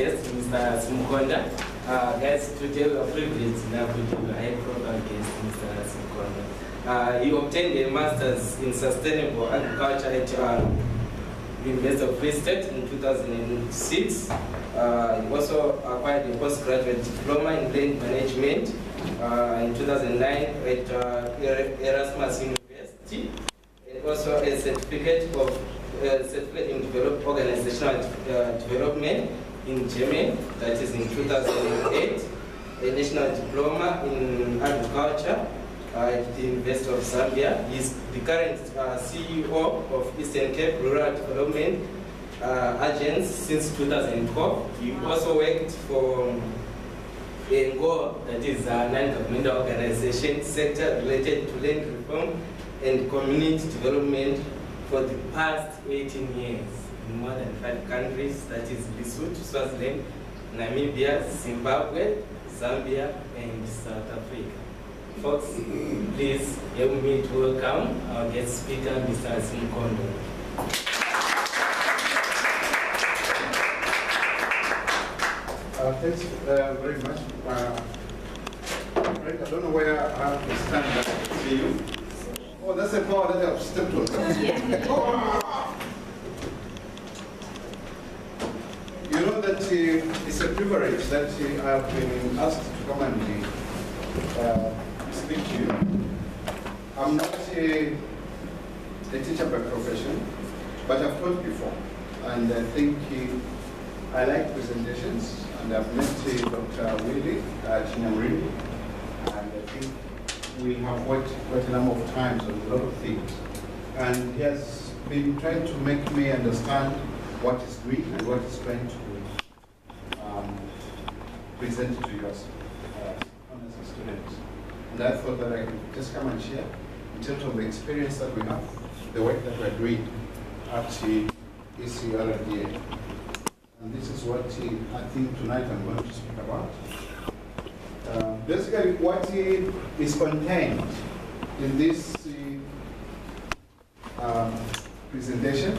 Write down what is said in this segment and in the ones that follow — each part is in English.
guest, Mr. Simukonda. Guys, today we are privileged enough to have a high-profile guest, Mr. Simukonda. He obtained a master's in sustainable agriculture at University of Free State in 2006. He also acquired a postgraduate diploma in land management in 2009 at Erasmus University, and also a certificate in organizational development in Germany, that is in 2008, a national diploma in agriculture at the University of Zambia. He is the current CEO of Eastern Cape Rural Development Agency since 2012. He also worked for NGO, that is a non-governmental organization sector related to land reform and community development for the past 18 years in more than 5 countries, that is Lesotho, Swaziland, Namibia, Zimbabwe, Zambia, and South Africa. Folks, please help me to welcome our guest speaker, Mr. Simukonda. Thanks very much. I don't know where I have to stand to see you. Oh, that's a power that I've stepped on. You know that it's a privilege that I've been asked to come and speak to you. I'm not a teacher by profession, but I've taught before. And I think I like presentations, and I've met Dr. Willie Chinyamuri, and I think we have worked quite a number of times on a lot of things. And he has been trying to make me understand what he's doing and what he's trying to present to you as students. And I thought that I could just come and share in terms of the experience that we have, the work that we're doing at ECRDA. And this is what I think tonight I'm going to speak about. Basically, what is contained in this presentation,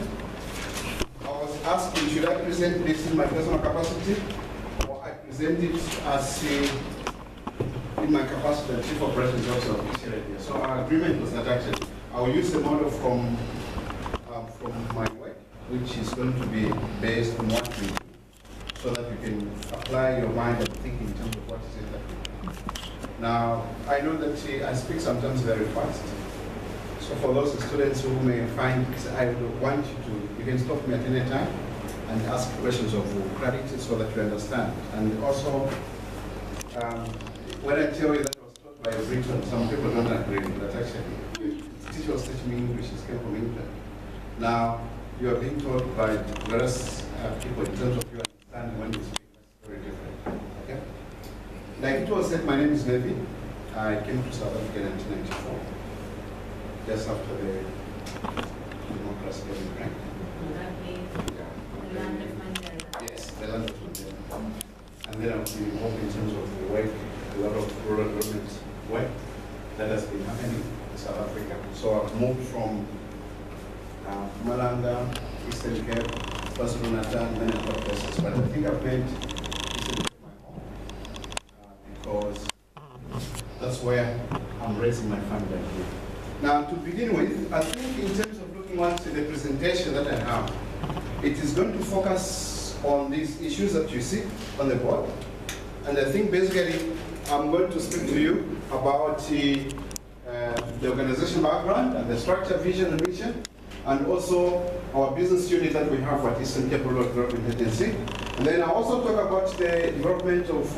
I was asking, should I present this in my personal capacity, or I present it as in my capacity as Chief Operations Officer of ECRDA? So our agreement was that actually I will use the model from my work, which is going to be based on what we do, so that you can apply your mind and think in terms of what is it that we do. Now, I know that I speak sometimes very fast. So for those students who may find, I would want you can stop me at any time and ask questions of clarity so that you understand. And also, when I tell you that I was taught by a Briton, some people don't agree, but actually, the teacher was teaching me English, it came from England. Now, you are being taught by various people in terms of your understanding when you speak. That's very different. Okay? Like it was said, my name is Levi. I came to South Africa in 1994, just after the democracy getting right. Yes, the land of Mandela. And then I've been involved in terms of the work, a lot of rural development work that has been happening in South Africa. So I've moved from Malanga, Eastern Cape, KwaZulu-Natal, and many other places. But I think I've made Eastern Cape my home because that's where I'm raising my family here. Now, to begin with, I think in terms of looking at the presentation that I have, it is going to focus on these issues that you see on the board. And I think basically I'm going to speak to you about the organization background and the structure, vision, and mission, and also our business unit that we have at Eastern Cape Rural Development Agency. And then I'll also talk about the development of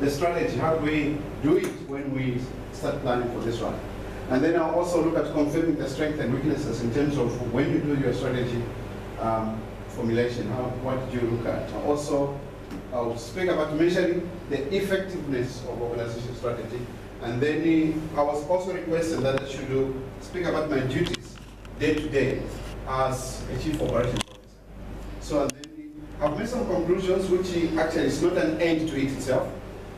the strategy. How do we do it when we start planning for this one? And then I'll also look at confirming the strengths and weaknesses in terms of when you do your strategy formulation. What did you look at? Also, I'll speak about measuring the effectiveness of organization strategy. And then I was also requested that I should speak about my duties day to day as a Chief Operations Officer. So and then I've made some conclusions which actually is not an end to it itself,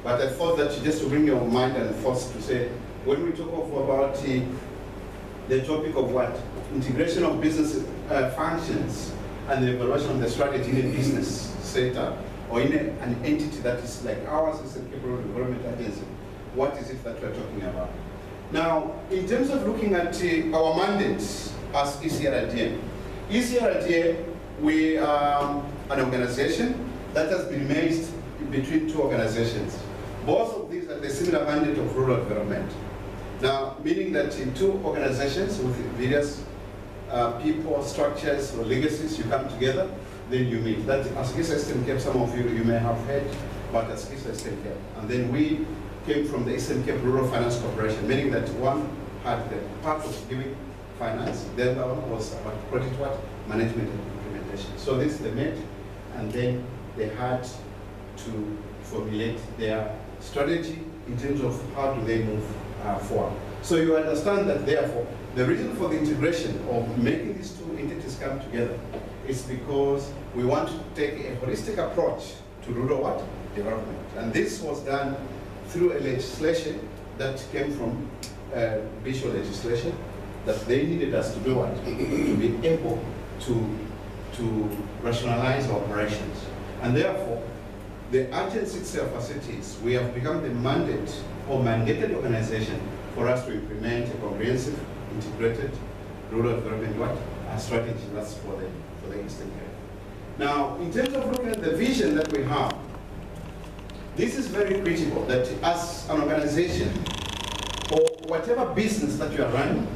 but I thought that just to bring your mind and thoughts to say, when we talk about the topic of what? Integration of business functions and the evaluation of the strategy in a business setup, or in an entity that is like ours, is a Rural Development Agency, what is it that we're talking about? Now, in terms of looking at our mandate as ECRDA, we are an organization that has been merged between two organizations. Both of these are the similar mandate of rural development. Now, meaning that in two organizations with various people, structures, or legacies, you come together, then you meet. That Askisa Eastern Cape, some of you may have heard about Askisa Eastern Cape. And then we came from the Eastern Cape Rural Finance Corporation, meaning that one had the part of giving finance, the other one was about project what? Management and implementation. So this is the met, and then they had to formulate their strategy in terms of how do they move forward. So you understand that therefore, the reason for the integration of making these two entities come together is because we want to take a holistic approach to rural what? Development. And this was done through a legislation that came from visual legislation that they needed us to do what? To be able to rationalize our operations. And therefore, the agency itself as it is, we have become the mandate or mandated organization for us to implement a comprehensive, integrated rural development what? Strategy. That's for the Eastern Cape. Now, in terms of looking at the vision that we have, this is very critical that as an organization or whatever business that you are running,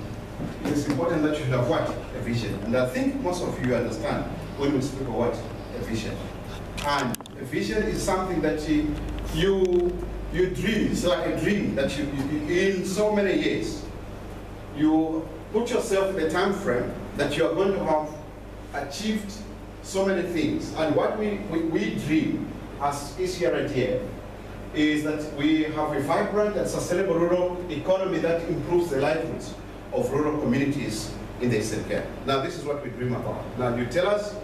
it is important that you have what? A vision. And I think most of you understand when we speak of what? A vision. And a vision is something that you dream. It's like a dream that you in so many years, you put yourself in a time frame that you are going to have achieved so many things. And what we dream as ECRDA is that we have a vibrant and sustainable rural economy that improves the livelihoods of rural communities in the Eastern Cape. Now this is what we dream about. Now you tell us,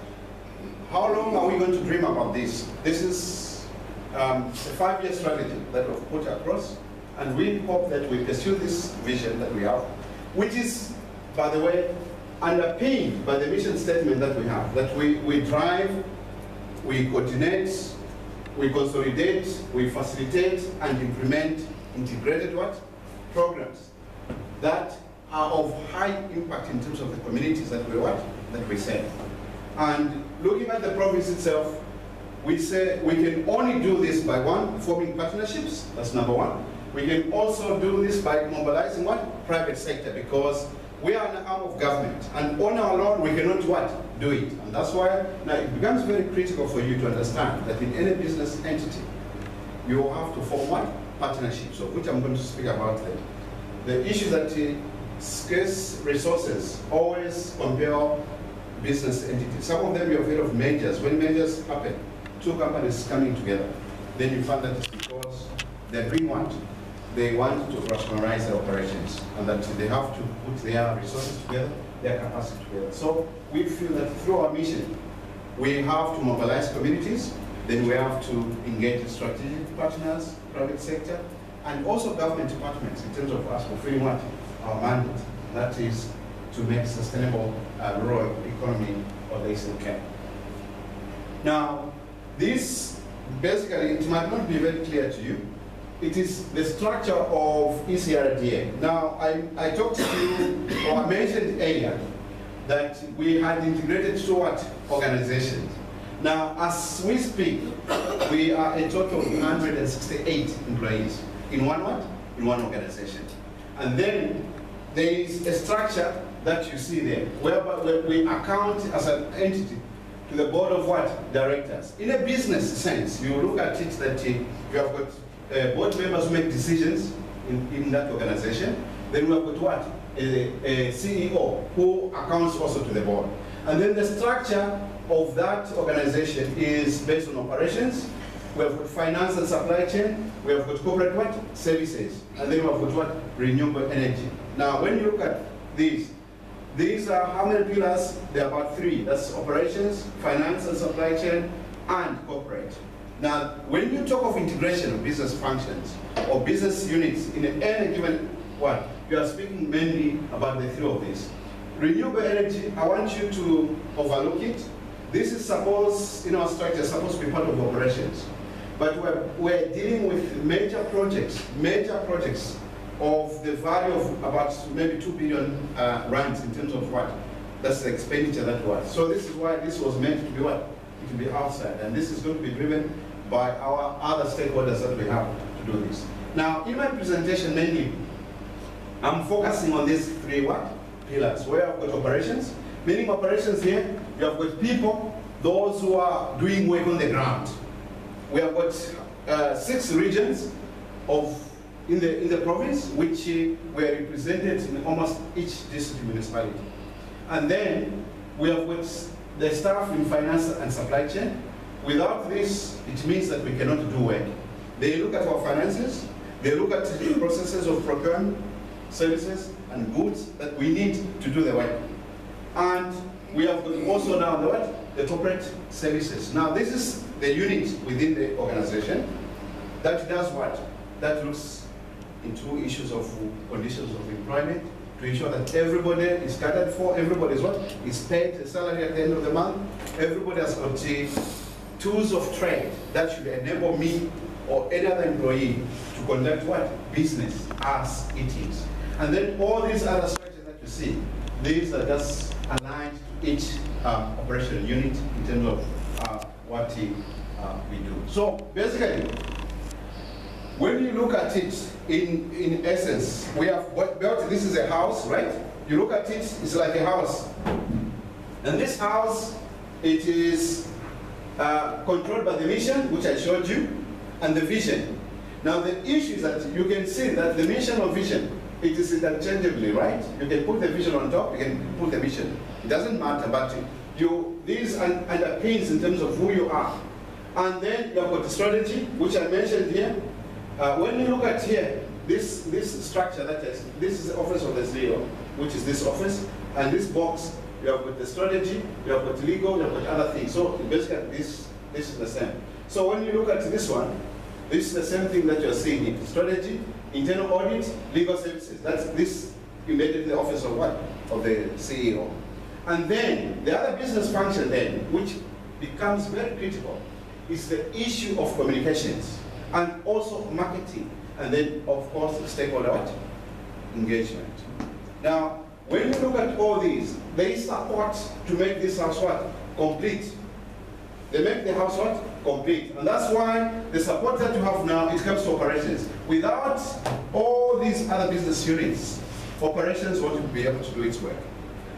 how long are we going to dream about this? This is a 5-year strategy that we've put across, and we hope that we pursue this vision that we have, which is, by the way, underpinned by the mission statement that we have, that we drive, we coordinate, we consolidate, we facilitate and implement integrated what? Programs that are of high impact in terms of the communities that we what? That we serve. And looking at the province itself, we say we can only do this by one, forming partnerships, that's number one. We can also do this by mobilizing what? Private sector, because we are an arm of government, and on our own we cannot what? Do it. And that's why now it becomes very critical for you to understand that in any business entity, you will have to form what? Partnerships, of which I'm going to speak about later. The issue that scarce resources always compare business entities. Some of them you have heard of mergers. When mergers happen, two companies coming together, then you find that it's because they bring what? They want to rationalize their operations, and that they have to put their resources together, their capacity together. So we feel that through our mission, we have to mobilize communities, then we have to engage strategic partners, private sector, and also government departments in terms of us fulfilling what? Our mandate, that is to make sustainable rural economy of the Eastern Cape. Now, this basically, it might not be very clear to you. It is the structure of ECRDA. Now, I talked to you, or I mentioned earlier, that we had integrated toward organizations. Now, as we speak, we are a total of 168 employees in one what? In one organization. And then there is a structure that you see there, whereby we account as an entity to the board of what? Directors. In a business sense, you look at it that you have got board members who make decisions in that organization. Then we have got what? A CEO who accounts also to the board. And then the structure of that organization is based on operations. We have got finance and supply chain. We have got corporate what? Services. And then we have got what? Renewable energy. Now, when you look at these are how many pillars? There are about 3. That's operations, finance and supply chain, and corporate. Now, when you talk of integration of business functions or business units in any given one, you are speaking mainly about the 3 of these. Renewable energy, I want you to overlook it. This is supposed, in our structure, supposed to be part of operations. But we're dealing with major projects of the value of about maybe 2 billion rands in terms of what? That's the expenditure that was. So this is why this was meant to be what? It will be outside. And this is going to be driven by our other stakeholders that we have to do this. Now, in my presentation mainly, I'm focusing on these 3 what? Pillars. Where I've got operations, meaning operations here, you have got people, those who are doing work on the ground. We have got 6 regions in the province, which were represented in almost each district municipality. And then we have got the staff in finance and supply chain. Without this, it means that we cannot do work. They look at our finances, they look at the processes of procurement, services and goods that we need to do the work. And we have got also now the what? The corporate services. Now this is the unit within the organization that does what? That looks into issues of conditions of employment, to ensure that everybody is catered for, everybody is what? Is paid a salary at the end of the month, everybody has got tools of trade that should enable me or any other employee to conduct what? Business as it is. And then all these other structures that you see, these are just aligned to each operational unit in terms of what we do. So basically, when you look at it in essence, we have built, this is a house, right? You look at it, it's like a house. And this house, it is controlled by the mission, which I showed you, and the vision. Now the issue is that you can see that the mission or vision, it is interchangeably, right? You can put the vision on top, you can put the mission. It doesn't matter, but these underpins in terms of who you are. And then you have got the strategy, which I mentioned here. When you look at here, this structure, this is the office of the CEO, which is this office, and this box, you have got the strategy, you have got legal, you have got other things. So basically this is the same. So when you look at this one, this is the same thing that you're seeing here. Strategy, internal audit, legal services. That's this embedded in the office of what? Of the CEO. And then the other business function then, which becomes very critical, is the issue of communications and also marketing. And then of course stakeholder engagement. Now, when you look at all these, they support to make this house what? Complete. They make the house what? Complete. And that's why the support that you have now, it comes to operations. Without all these other business units, operations won't be able to do its work.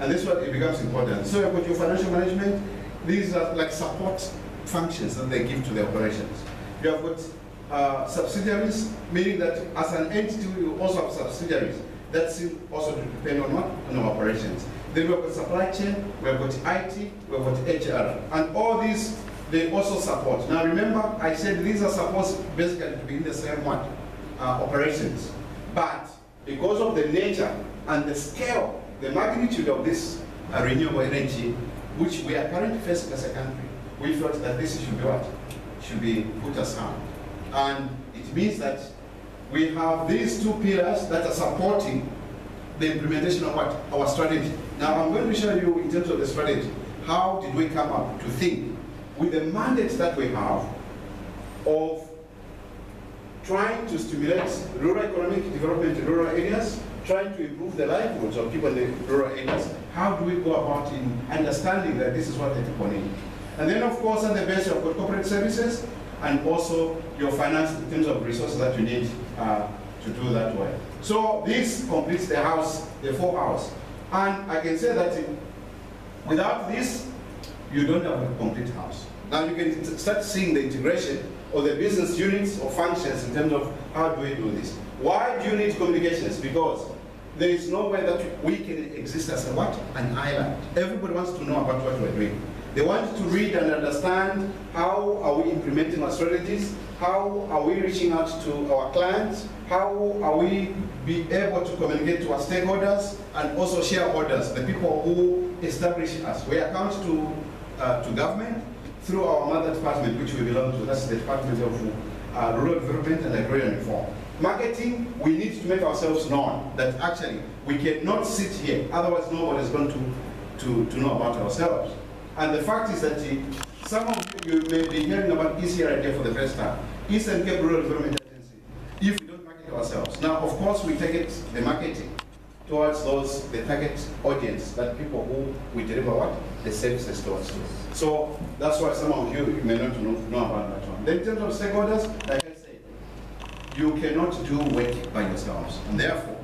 And this is what it becomes important. So you've got your financial management, these are like support functions that they give to the operations. You have got subsidiaries, meaning that as an entity, you also have subsidiaries. That's also to depend on what? On our operations. Then we have got supply chain, we have got IT, we have got HR. And all these, they also support. Now remember, I said these are supposed basically to be in the same one, operations. But because of the nature and the scale, the magnitude of this renewable energy, which we are currently facing as a country, we felt that this should be what? Should be put aside. And it means that we have these 2 pillars that are supporting the implementation of what? Our strategy. Now I'm going to show you in terms of the strategy, how did we come up to think with the mandate that we have of trying to stimulate rural economic development in rural areas, trying to improve the livelihoods of people in the rural areas. How do we go about in understanding that this is what the people need? And then of course on the basis of corporate services and also your finance in terms of resources that you need to do that work. So this completes the house, the 4 hours. And I can say that without this, you don't have a complete house. Now you can start seeing the integration of the business units or functions in terms of how do we do this. Why do you need communications? Because there is no way that we can exist as a what? An island. Everybody wants to know about what we're doing. They want to read and understand how are we implementing our strategies, how are we reaching out to our clients, how are we be able to communicate to our stakeholders and also shareholders, the people who establish us. We account to government through our mother department, which we belong to. That's the Department of Rural Development and Agrarian Reform. Marketing, we need to make ourselves known that actually we cannot sit here, otherwise nobody is going to know about ourselves. And the fact is that some of you may be hearing about ECRID for the first time, Eastern Cape Rural Development Agency, if we don't market ourselves. Now, of course, we take it, the marketing, towards the target audience, that people who we deliver what? The services towards. So that's why some of you may not know about that one. Then in terms of stakeholders, like I said, you cannot do work by yourselves. And therefore,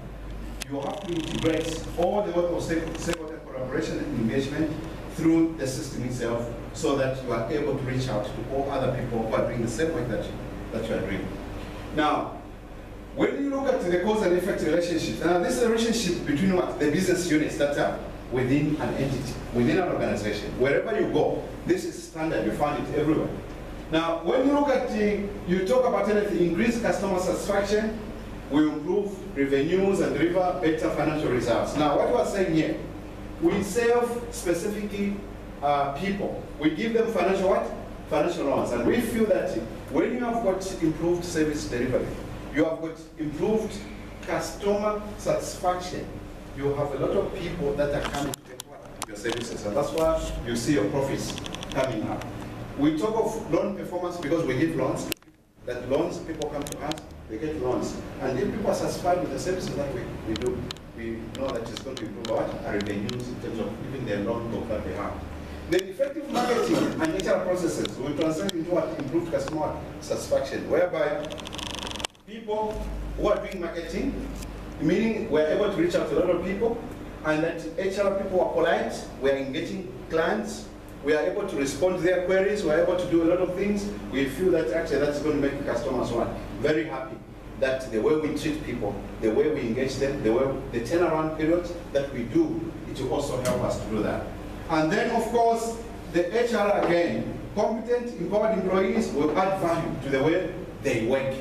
you have to integrate all the work of stakeholder collaboration and engagement through the system itself, so that you are able to reach out to all other people who are doing the same work that you are doing. Now, when you look at the cause and effect relationship, now this is a relationship between what? The business units that are within an entity, within an organization. Wherever you go, this is standard, you find it everywhere. Now, when you look at you talk about anything, increase customer satisfaction, we improve revenues and deliver better financial results. Now, what we are saying here, we serve specifically people. We give them financial what? Financial loans. And we feel that when you have got improved service delivery, you have got improved customer satisfaction, you have a lot of people that are coming to get your services. And that's why you see your profits coming up. We talk of loan performance because we give loans. That loans, people come to us, they get loans. And if people are satisfied with the services that we do, we know that it's going to improve our revenues in terms of even their loan book that they have. The effective marketing and HR processes will translate into what? Improved customer satisfaction, whereby people who are doing marketing, meaning we're able to reach out to a lot of people, and that HR people are polite, we're engaging clients, we are able to respond to their queries, we're able to do a lot of things. We feel that actually that's going to make customers very happy. That the way we treat people, the way we engage them, the turnaround periods that we do, it will also help us to do that. And then, of course, the HR again, competent, empowered employees will add value to the way they work.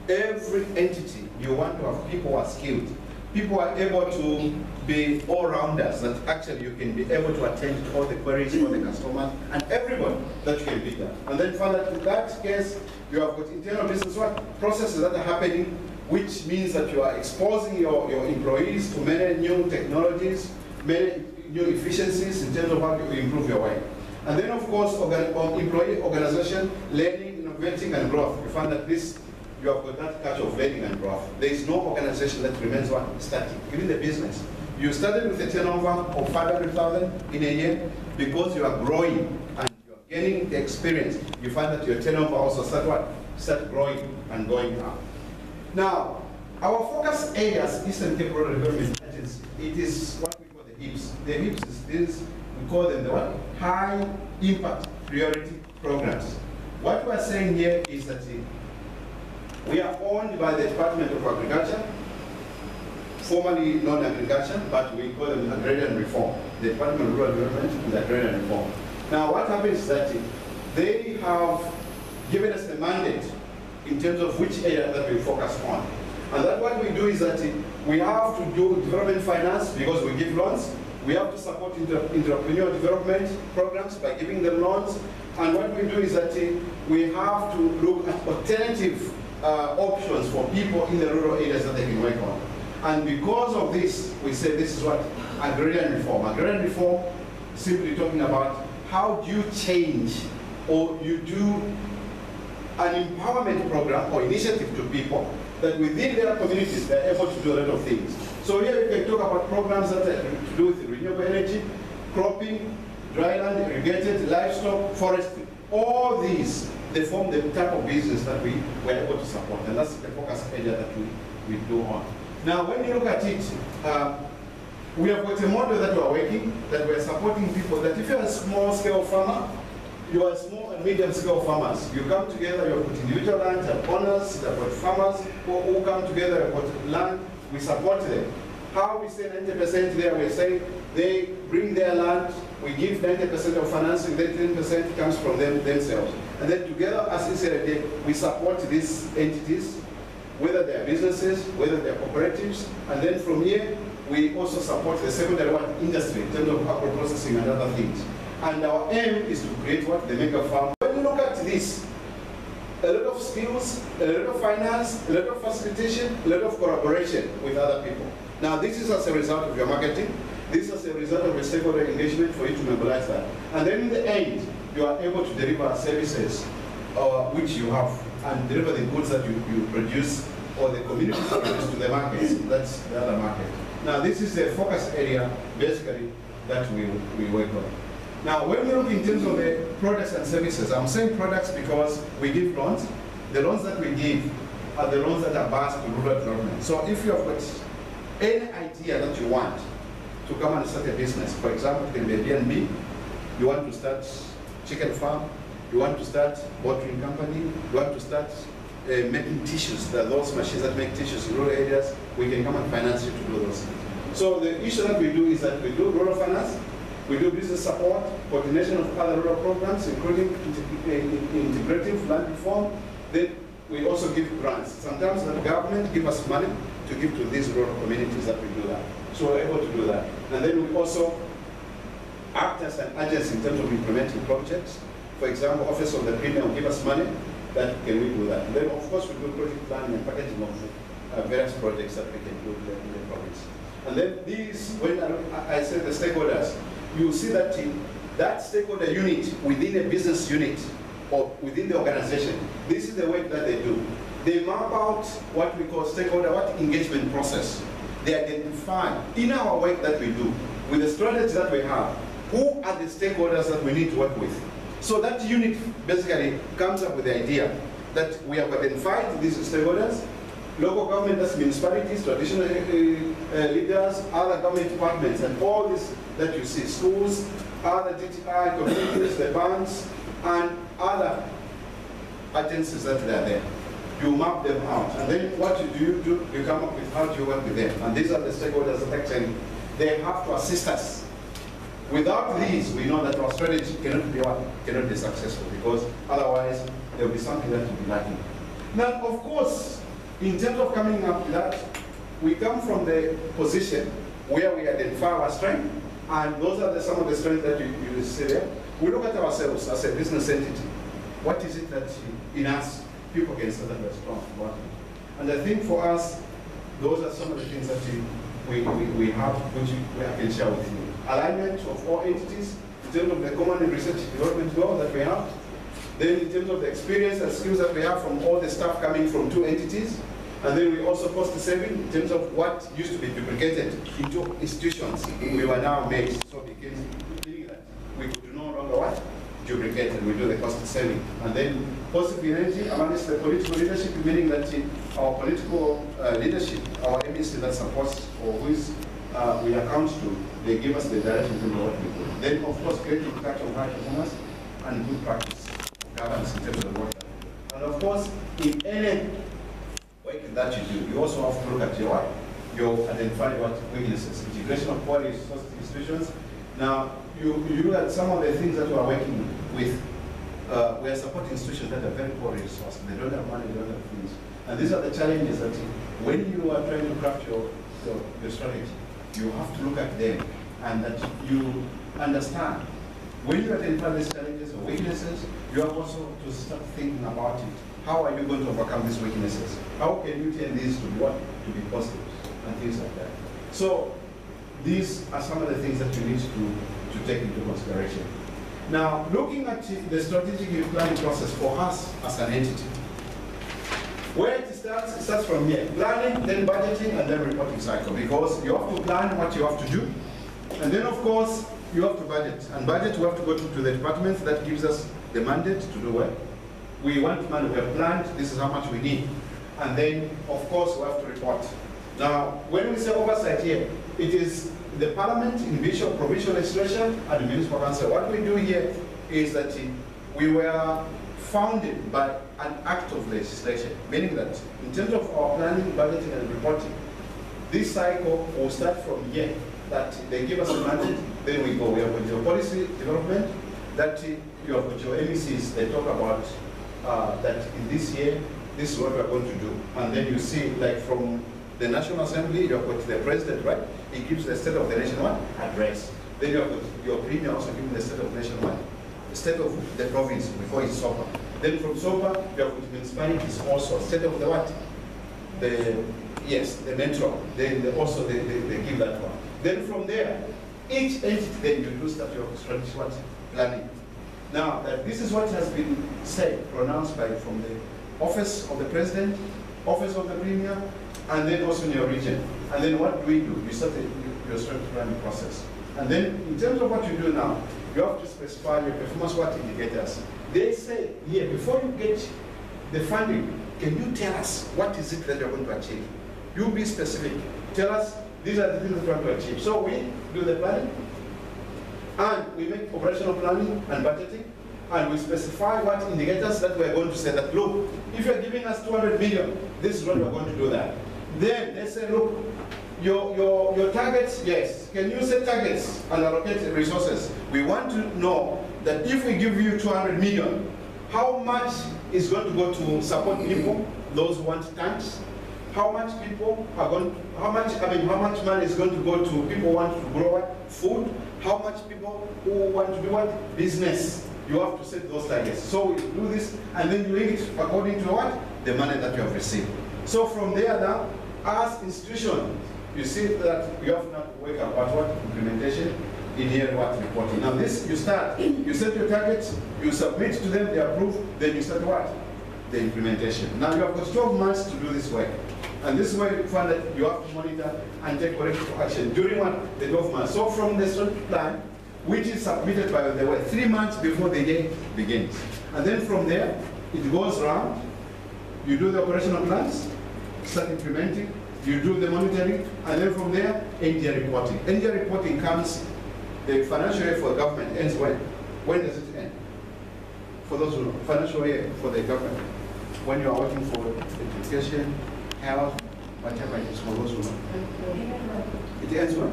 Every entity, you want to have people who are skilled. People are able to be all-rounders, that actually you can be able to attend to all the queries for the customers and everyone that you can be there. And then further to that case, you have got internal business processes that are happening, which means that you are exposing your employees to many new technologies, many new efficiencies in terms of how you improve your work. And then, of course, employee organization, learning, innovating, and growth. You find that you have got that catch of learning and growth. There is no organization that remains static, even the business. You started with a turnover of 500,000 in a year because you are growing and you are gaining the experience. You find that your turnover also start growing and going up. Now, our focus areas, Eastern Cape Rural Development Agency, it is what we call the HIPs. The HIPs is this, we call them the high impact priority programs. What we are saying here is that we are owned by the Department of Agriculture, formerly known agriculture, but we call them agrarian reform. The Department of Rural Development and agrarian reform. Now what happens is that they have given us the mandate in terms of which area that we focus on. And that what we do is that we have to do development finance because we give loans. We have to support entrepreneurial development programs by giving them loans. And what we do is that we have to look at alternative options for people in the rural areas that they can work on. And because of this, we say this is what agrarian reform. Agrarian reform, simply talking about how do you change or you do an empowerment program or initiative to people that within their communities they're able to do a lot of things. So here you can talk about programs that are to do with renewable energy, cropping, dryland, irrigated, livestock, forestry. All these, they form the type of business that we were able to support, and that's the focus area that we do on. Now, when you look at it, we have got a model that we are working, that we are supporting people, that if you're a small-scale farmer, you are small and medium-scale farmers. You come together, you have got individual land, you have owners, you have got farmers who come together, you have got land, we support them. How we say 90% there, we say they bring their land, we give 90% of financing, then 10% comes from them themselves. And then together, as I said, we support these entities, whether they are businesses, whether they are cooperatives, and then from here, we also support the secondary industry in terms of agro processing and other things. And our aim is to create the mega farm. When you look at this, a lot of skills, a lot of finance, a lot of facilitation, a lot of collaboration with other people. Now this is as a result of your marketing, This is a result of a stakeholder engagement for you to mobilize that. And then in the end, you are able to deliver services which you have and deliver the goods that you produce or the community produce to the markets. That's the other market. Now this is the focus area basically that we work on. Now when we look in terms of the products and services, I'm saying products because we give loans. The loans that we give are the loans that are biased to rural development. So if you have got any idea that you want to come and start a business, for example, it can be a B&B, you want to start chicken farm, you want to start watering company, you want to start making tissues, those machines that make tissues in rural areas, we can come and finance you to do those things. So the issue that we do is that we do rural finance, we do business support, coordination of other rural programs, including integrative land reform. Then we also give grants. Sometimes the government give us money to give to these rural communities that we do that. So we're able to do that. And then we also act as an agency in terms of implementing projects. For example, Office of the Premier will give us money, that can we do that. And then of course we do project planning and packaging of various projects that we can do in the province. And then these, when I say the stakeholders, you see that that stakeholder unit within a business unit or within the organization, this is the work that they do. They map out what we call stakeholder, engagement process. They identify in our work that we do, with the strategy that we have, who are the stakeholders that we need to work with. So that unit basically comes up with the idea that we have identified these stakeholders, local government, that's municipalities, traditional leaders, other government departments, and all this that you see, schools, other DTI, communities, the banks, and other agencies that are there. You map them out, and then what you do, you come up with how do you work with them. And these are the stakeholders that actually, they have to assist us. Without these, we know that our strategy cannot be successful, because otherwise there will be something that will be lacking. Now, of course, in terms of coming up with that, we come from the position where we identify our strength, and those are some of the strengths that you see there. We look at ourselves as a business entity. What is it that in us people can say that we're strong about it? And I think for us, those are some of the things that we have, which I can share with you. Alignment of all entities in terms of the common research development goal that we have. Then in terms of the experience and skills that we have from all the staff coming from two entities. And then we also cost saving in terms of what used to be duplicated into institutions. We were now made, so became that we could no longer duplicate, and we do the cost saving. And then positive energy amongst the political leadership, meaning that our political leadership, our MEC that supports or who is we account to, they give us the direction to know what we do. Then of course creating culture of high performance and good practice of governance in terms of the work that we do. And of course, in any work that you do, you also have to look at your identify what weaknesses, integration of poorly resourced institutions. Now, you look at some of the things that we are working with. We are supporting institutions that are very poorly resourced. They don't have money, they don't have things. And these are the challenges that when you are trying to craft your strategy, you have to look at them and that you understand. When you identify these challenges or weaknesses, you have also to start thinking about it. How are you going to overcome these weaknesses? How can you turn these to be what? To be positive and things like that. So these are some of the things that you need to take into consideration. Now, looking at the strategic planning process for us as an entity, where it starts from here. Planning, then budgeting, and then reporting cycle. Because you have to plan what you have to do. And then, of course, you have to budget. And budget, we have to go to the department that gives us the mandate to do work. We want money, we have planned, this is how much we need. And then, of course, we have to report. Now, when we say oversight here, it is the parliament, individual, provincial legislation, and the municipal council. What we do here is that we were founded by an act of legislation, meaning that in terms of our planning, budgeting, and reporting, this cycle will start from here, that they give us a mandate, then we go. We have got your policy development, that you have got your MECs, they talk about that in this year, this is what we're going to do. And then you see, like from the National Assembly, you have got the president, right? He gives the State of the Nation address. Then you have got your premier also giving the State of the Nation the State of the province before it's SOPA. Then from SOPA, you have got municipalities also, State of the what? The metro. Then also they give that one. Then from there, Each entity then you do start your strategic planning. Now, this is what has been said, pronounced from the Office of the President, Office of the Premier, and then also in your region. And then what do? You start your strategic planning process. And then in terms of what you do now, you have to specify your performance indicators. They say here, before you get the funding, can you tell us what is it that you're going to achieve? You be specific. Tell us, these are the things that you want to achieve. So we do the planning, and we make operational planning and budgeting, and we specify what indicators that we're going to say that, look, if you're giving us 200 million, this is what we're going to do that. Then they say, look, your targets, yes. Can you set targets and allocate resources? We want to know that if we give you 200 million, how much is going to go to support people, those who want tanks? How much people are going to, how much money is going to go to people who want to grow what? Food? How much people who want to do what? Business. You have to set those targets. So we do this, and then you link it according to what? The money that you have received. So from there now, as institution, you see that you have now to work about what? Implementation, in here what? Reporting. Now this, you start, you set your targets, you submit to them, they approve, then you start what? The implementation. Now you have got 12 months to do this work. And this is where you find that you have to monitor and take corrective action during what? The 12 months. So from the strategic plan, which is submitted by the way, 3 months before the year begins. And then from there, it goes around, you do the operational plans, start implementing, you do the monitoring, and then from there, end-year reporting. End-year reporting comes, the financial year for the government ends when? When does it end? For those who know, financial year for the government. When you are working for education, health, whatever it is, for those who know. It ends when?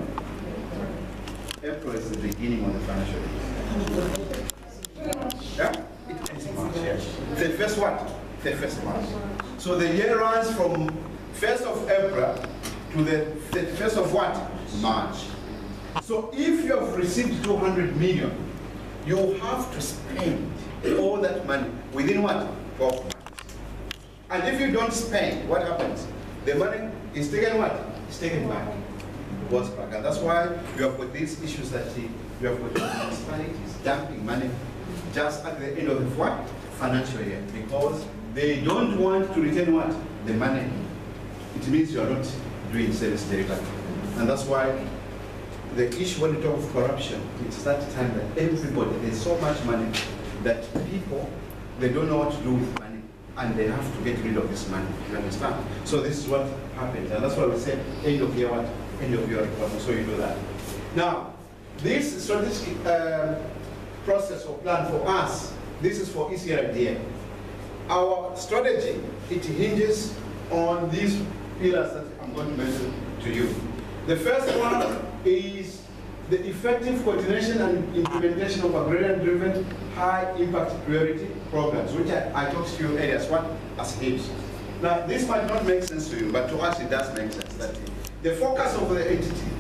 April is the beginning of the financial year. Yeah? It ends in March, yes. The first what? The first March. So the year runs from 1st of April to the 1st of what? March. So if you have received 200 million, you have to spend all that money within what? 12 months. And if you don't spend, what happens? The money is taken what? It's taken back. Goes back. And that's why you have got these issues that you have got municipalities dumping money just at the end of the what? Financial year. Because they don't want to retain what? The money. It means you are not doing service delivery. And that's why the issue when you talk of corruption, it's that time that everybody, there's so much money that people, they don't know what to do with money. And they have to get rid of this money, you understand? So this is what happens. And that's why we say end of year what? End of year reporting. So you do that. Now, this strategic process or plan for us, this is for ECRDA. Our strategy, it hinges on these pillars that I'm going to mention to you. The first one is the effective coordination and implementation of agrarian-driven high-impact priority programs, which I talked to you earlier as what? As HIPs. Now, this might not make sense to you, but to us it does make sense. That the focus of the entity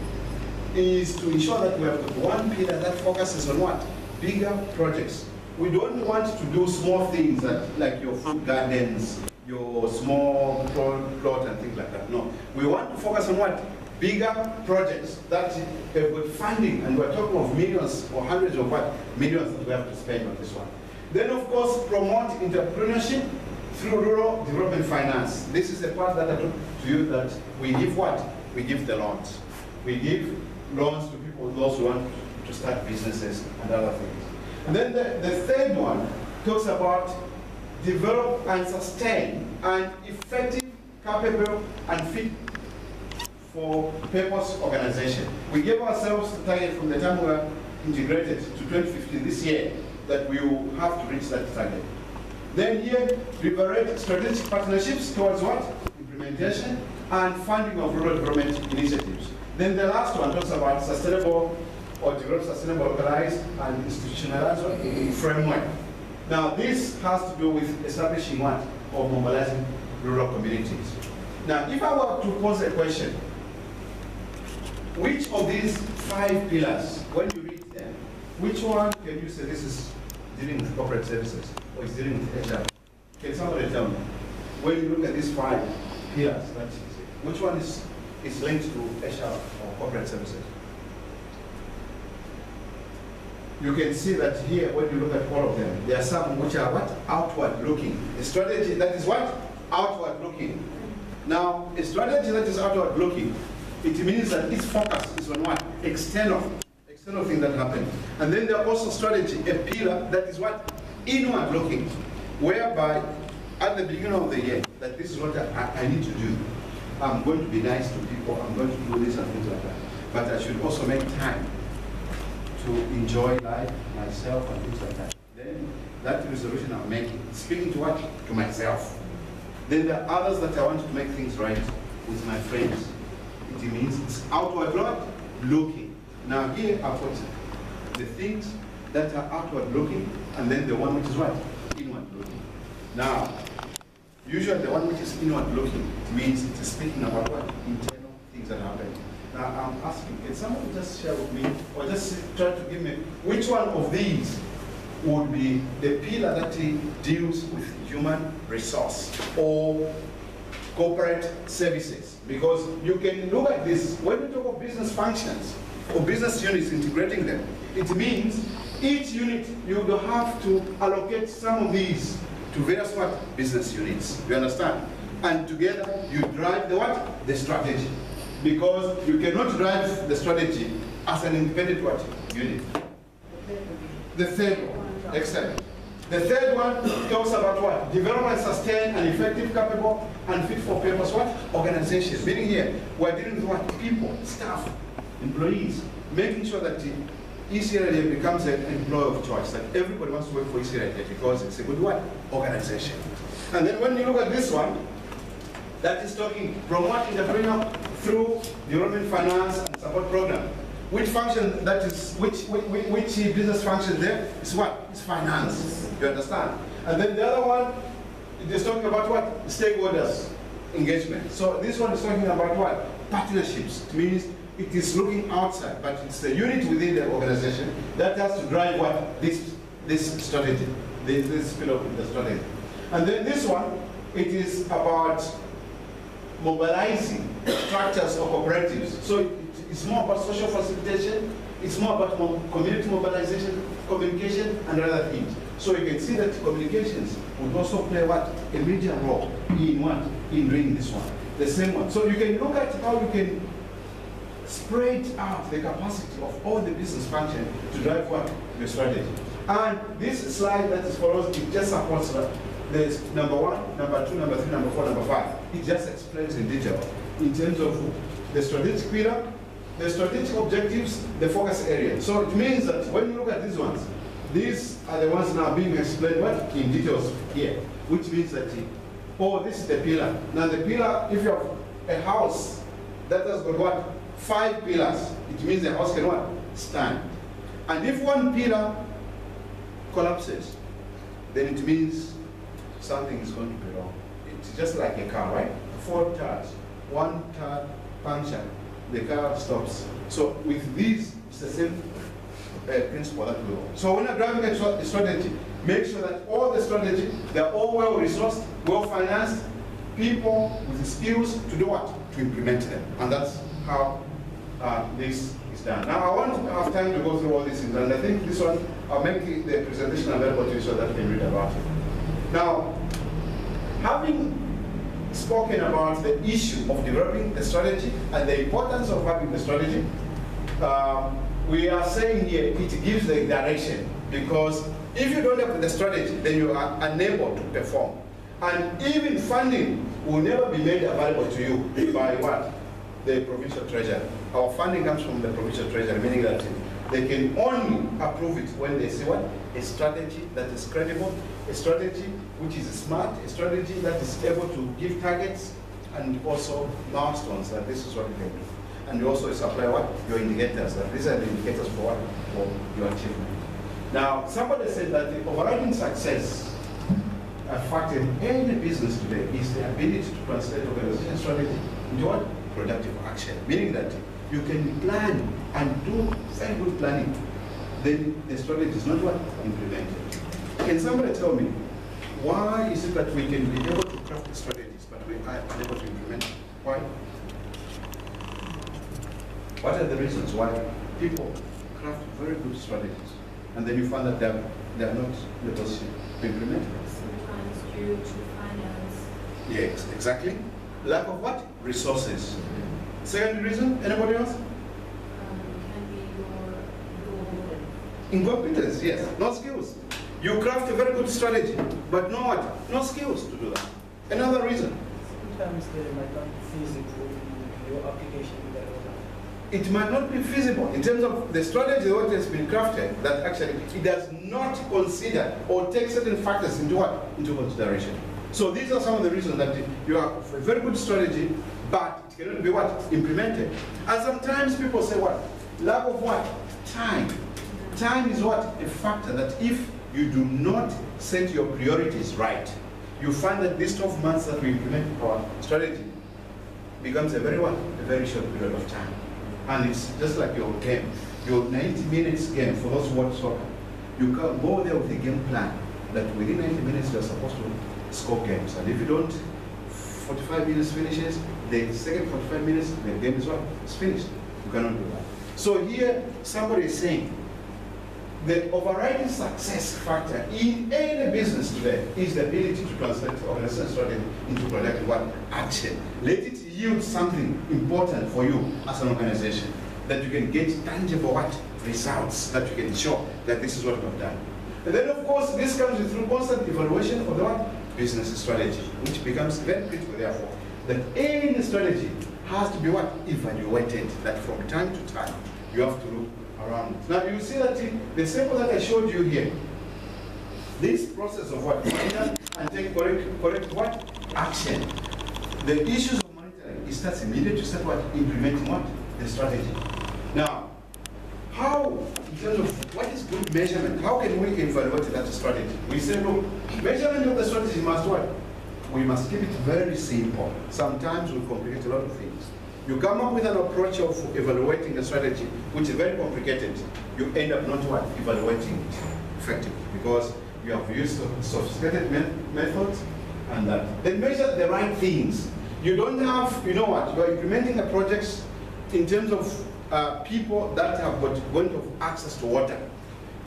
is to ensure that we have got one pillar that focuses on what? Bigger projects. We don't want to do small things that, like your food gardens, your small plot and things like that. No. We want to focus on what? Bigger projects that have got funding, and we're talking of millions or hundreds of what? Millions that we have to spend on this one. Then of course, promote entrepreneurship through rural development finance. This is the part that I talked to you that we give what? We give the loans. We give loans to people, those who want to start businesses and other things. And then the third one talks about develop and sustain an effective, capable, and fit for purpose organization. We gave ourselves the target from the time we were integrated to 2015 this year that we will have to reach that target. Then here, liberate strategic partnerships towards what? Implementation and funding of rural development initiatives. Then the last one talks about sustainable or develop sustainable, organized and institutionalized framework. Now this has to do with establishing what? Or mobilizing rural communities. Now if I were to pose a question, which of these 5 pillars, when you read them, which one can you say this is dealing with corporate services or is dealing with HR? Can somebody tell me? When you look at these 5 pillars, which one is linked to HR or corporate services? you can see that here, when you look at all of them, there are some which are what? Outward looking. A strategy that is what? Outward looking. Now, a strategy that is outward looking, it means that its focus is on what? External things that happen. And then there are also strategy, a pillar that is what? Inward looking, whereby at the beginning of the year, that this is what I need to do. I'm going to be nice to people, I'm going to do this and things like that. But I should also make time to enjoy life, myself, and things like that. Then that resolution I'm making, speaking to what? To myself. Then there are others that I want to make things right with my friends. It means it's outward looking. Now here I've got the things that are outward looking, and then the one which is what? Inward looking. Now, usually the one which is inward looking means it is speaking about what? Internal things that happen. Now I'm asking, can someone just share with me, or just try to give me, which one of these would be the pillar that deals with human resource or corporate services? Because you can look at this, when we talk of business functions or business units, integrating them, it means each unit you will have to allocate some of these to various what? Business units. You understand? And together you drive the what? The strategy. Because you cannot drive the strategy as an independent what? Unit. The third one. Excellent. The third one talks about what? Develop and sustain an effective, capable, and fit for purpose what? Organization. Meaning here, we're dealing with what? People, staff, employees, making sure that ECRA becomes an employer of choice, that everybody wants to work for ECRA because it's a good what? Organization. And then when you look at this one, that is talking promote entrepreneur through development finance and support program. Which function that is, which business function there is what? It's finance. You understand? And then the other one, it is talking about what? Stakeholders engagement. So this one is talking about what? Partnerships. It means it is looking outside, but it's the unit within the organization that has to drive what? This strategy, this pillar of the strategy. And then this one, it is about mobilizing structures or cooperatives. So it's more about social facilitation, it's more about community mobilization, communication, and other things. So you can see that communications would also play what? A major role in what? In doing this one. The same one. So you can look at how you can spread out the capacity of all the business function to drive what? Your strategy. And this slide that is for us, it just supports that. There's number 1, number 2, number 3, number 4, number 5. It just explains in detail in terms of the strategic pillar, the strategic objectives, the focus area. So it means that when you look at these ones, these are the ones now being explained what? In details here, which means that, oh, this is the pillar. Now the pillar, if you have a house that has got what? 5 pillars, it means the house can what? Stand. And if one pillar collapses, then it means something is going to be wrong. It's just like a car, right? 4 tires, 1 tire puncture, the car stops. So with these, it's the same principle that we want. So when you're driving a strategy, make sure that all the strategy, they're all well resourced, well financed, people with the skills to do what? To implement them. And that's how this is done. Now I want to have time to go through all these things, and I think this one, I'll make the presentation available to you so that you can read about it. Now, having spoken about the issue of developing the strategy and the importance of having the strategy, we are saying here it gives the direction, because if you don't have the strategy, then you are unable to perform. And even funding will never be made available to you by what? The provincial treasury. Our funding comes from the provincial treasury, meaning that they can only approve it when they see what? A strategy that is credible, a strategy which is smart, a strategy that is able to give targets and also milestones, that this is what you can do. And you also supply what? Your indicators, that these are the indicators for what? For your achievement. Now, somebody said that the overriding success factor in any business today is the ability to translate organization strategy into what? Productive action. Meaning that you can plan and do very good planning, then the strategy is not what? Implemented. Can somebody tell me, why is it that we can be able to craft strategies, but we are unable to implement them? Why? What are the reasons why people craft very good strategies, and then you find that they are not in the position to implement it. Sometimes due to finance. Yes, exactly. Lack of what? Resources. Second reason, anybody else? Can be your Incompetence, yes, no skills. You craft a very good strategy, but no what? No skills to do that. Another reason. Sometimes they might not be feasible in your application. It might not be feasible in terms of the strategy that has been crafted, that actually it does not consider or take certain factors into what? Into consideration. So these are some of the reasons that you have a very good strategy, but it cannot be what? Implemented. And sometimes people say what? Lack of what? Time. Time is what? A factor that if you do not set your priorities right, you find that these 12 months that we implement our strategy becomes a very what? A very short period of time. And it's just like your game, your 90 minutes game for those who watch soccer. You can go there with a game plan that within 90 minutes you're supposed to score games. And if you don't, 45 minutes finishes, the second 45 minutes, the game is what? It's finished. You cannot do that. So here, somebody is saying, the overriding success factor in any business today is the ability to translate organizational strategy into productive what? Action. Let it yield something important for you as an organization, that you can get tangible what? Results, that you can show that this is what we have done. And then of course this comes through constant evaluation of the what? Business strategy, which becomes very critical therefore, that any strategy has to be what? Evaluated, that from time to time you have to look around. Now you see that the sample that I showed you here, this process of what? Monitor and take correct what? Action. The issues of monitoring, it starts immediately to start what? Implementing what? The strategy. Now, how, in terms of what is good measurement, how can we evaluate that strategy? We say, look, measurement of the strategy must what? We must keep it very simple. Sometimes we complicate a lot of things. You come up with an approach of evaluating a strategy, which is very complicated. You end up not what? Evaluating it effectively, because you have used sophisticated methods and that. Then measure the right things. You don't have, you know what, you are implementing the projects in terms of people that have going to have access to water.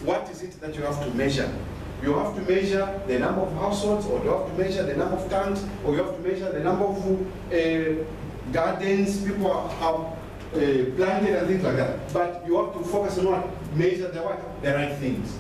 What is it that you have to measure? You have to measure the number of households, or you have to measure the number of tanks, or you have to measure the number of gardens people have planted and things like that. But you have to focus on what? Measure the what? The right things.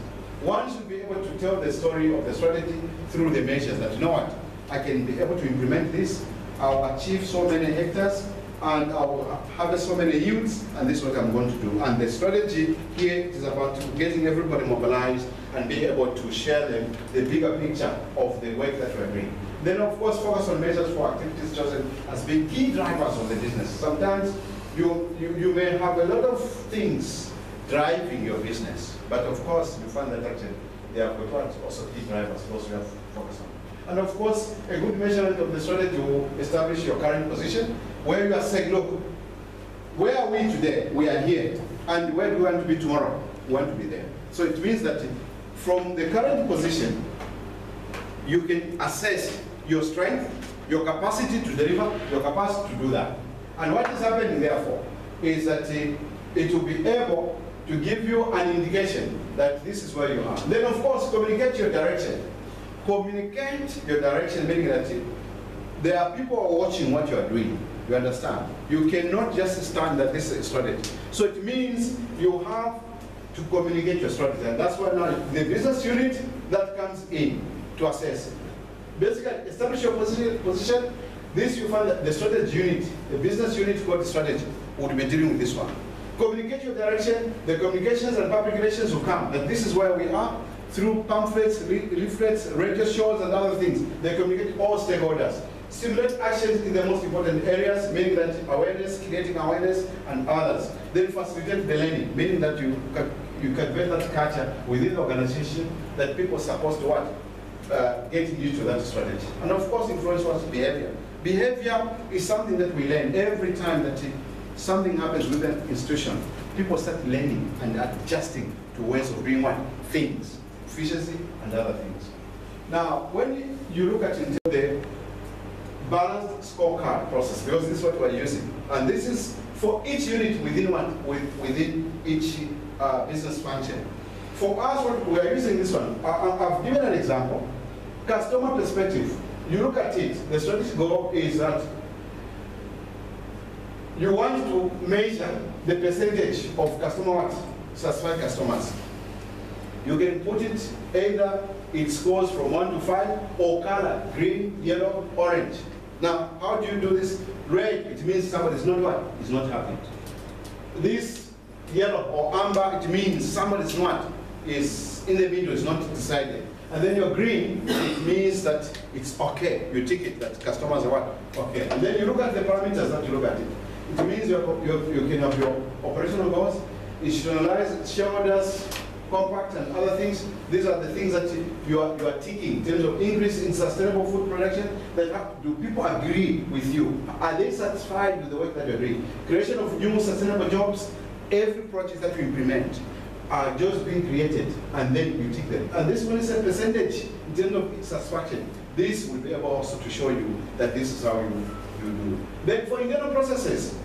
One should be able to tell the story of the strategy through the measures that, you know what, I can be able to implement this, I'll achieve so many hectares, and I'll harvest so many yields, and this is what I'm going to do. And the strategy here is about getting everybody mobilized and being able to share them the bigger picture of the work that we're doing. Then of course focus on measures for activities chosen as being key drivers of the business. Sometimes you may have a lot of things driving your business, but of course you find that actually they are also key drivers, those you have to focus on. And of course, a good measurement of the strategy will establish your current position, where you are saying, look, where are we today? We are here. And where do we want to be tomorrow? We want to be there. So it means that from the current position, you can assess your strength, your capacity to deliver, your capacity to do that. And what is happening therefore is that it will be able to give you an indication that this is where you are. Then of course, communicate your direction. Communicate your direction, meaning that there are people who are watching what you are doing. You understand? You cannot just stand that this is strategy. So it means you have to communicate your strategy. And that's why now the business unit that comes in to assess. Basically, establish your position. This you find that the strategy unit, the business unit called the strategy, would be dealing with this one. Communicate your direction. The communications and public relations will come. That this is where we are. Through pamphlets, leaflets, radio shows, and other things. They communicate all stakeholders. Stimulate actions in the most important areas, meaning that awareness, creating awareness, and others. Then facilitate the learning, meaning that you convey that culture within the organization that people are supposed to what? Get used to that strategy. And of course, influence what's behavior. Behavior is something that we learn every time that something happens with an institution. People start learning and adjusting to ways of doing what? Things. Efficiency and other things. Now, when you look at the balanced scorecard process, because this is what we're using, and this is for each unit within within each business function. For us, what we are using this one, I've given an example. Customer perspective. You look at it, the strategic goal is that you want to measure the percentage of satisfied customers. You can put it either it scores from 1 to 5 or color, green, yellow, orange. Now, how do you do this? Red, it means somebody is not what? Is not happy. This yellow or amber, it means somebody is not, is in the middle, is not decided. And then your green, it means that it's okay. You tick it that customers are what? Okay. And then you look at the parameters that you look at it. It means you can have your operational goals, institutionalized shareholders, compact and other things. These are the things that you are ticking in terms of increase in sustainable food production. Do people agree with you? Are they satisfied with the work that you're doing? Creation of new sustainable jobs. Every project that you implement are just being created, and then you tick them. And this one is a percentage in terms of satisfaction. This will be able also to show you that this is how you do. Then for internal processes,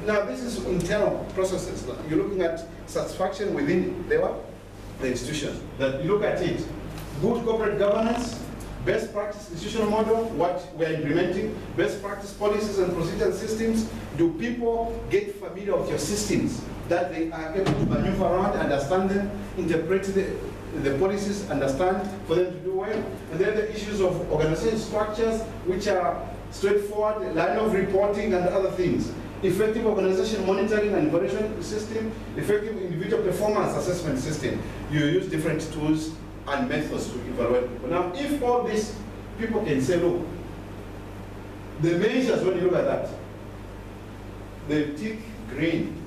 now this is internal processes. You're looking at satisfaction within the institution. That you look at it, good corporate governance, best practice institutional model, what we're implementing, best practice policies and procedures and systems. Do people get familiar with your systems, that they are able to maneuver around, understand them, interpret the policies, understand, for them to do well? And then the issues of organization structures, which are straightforward, line of reporting and other things. Effective organization monitoring and evaluation system, effective individual performance assessment system. You use different tools and methods to evaluate people. Now, if all these people can say, look, the measures, when you look at that, they tick green,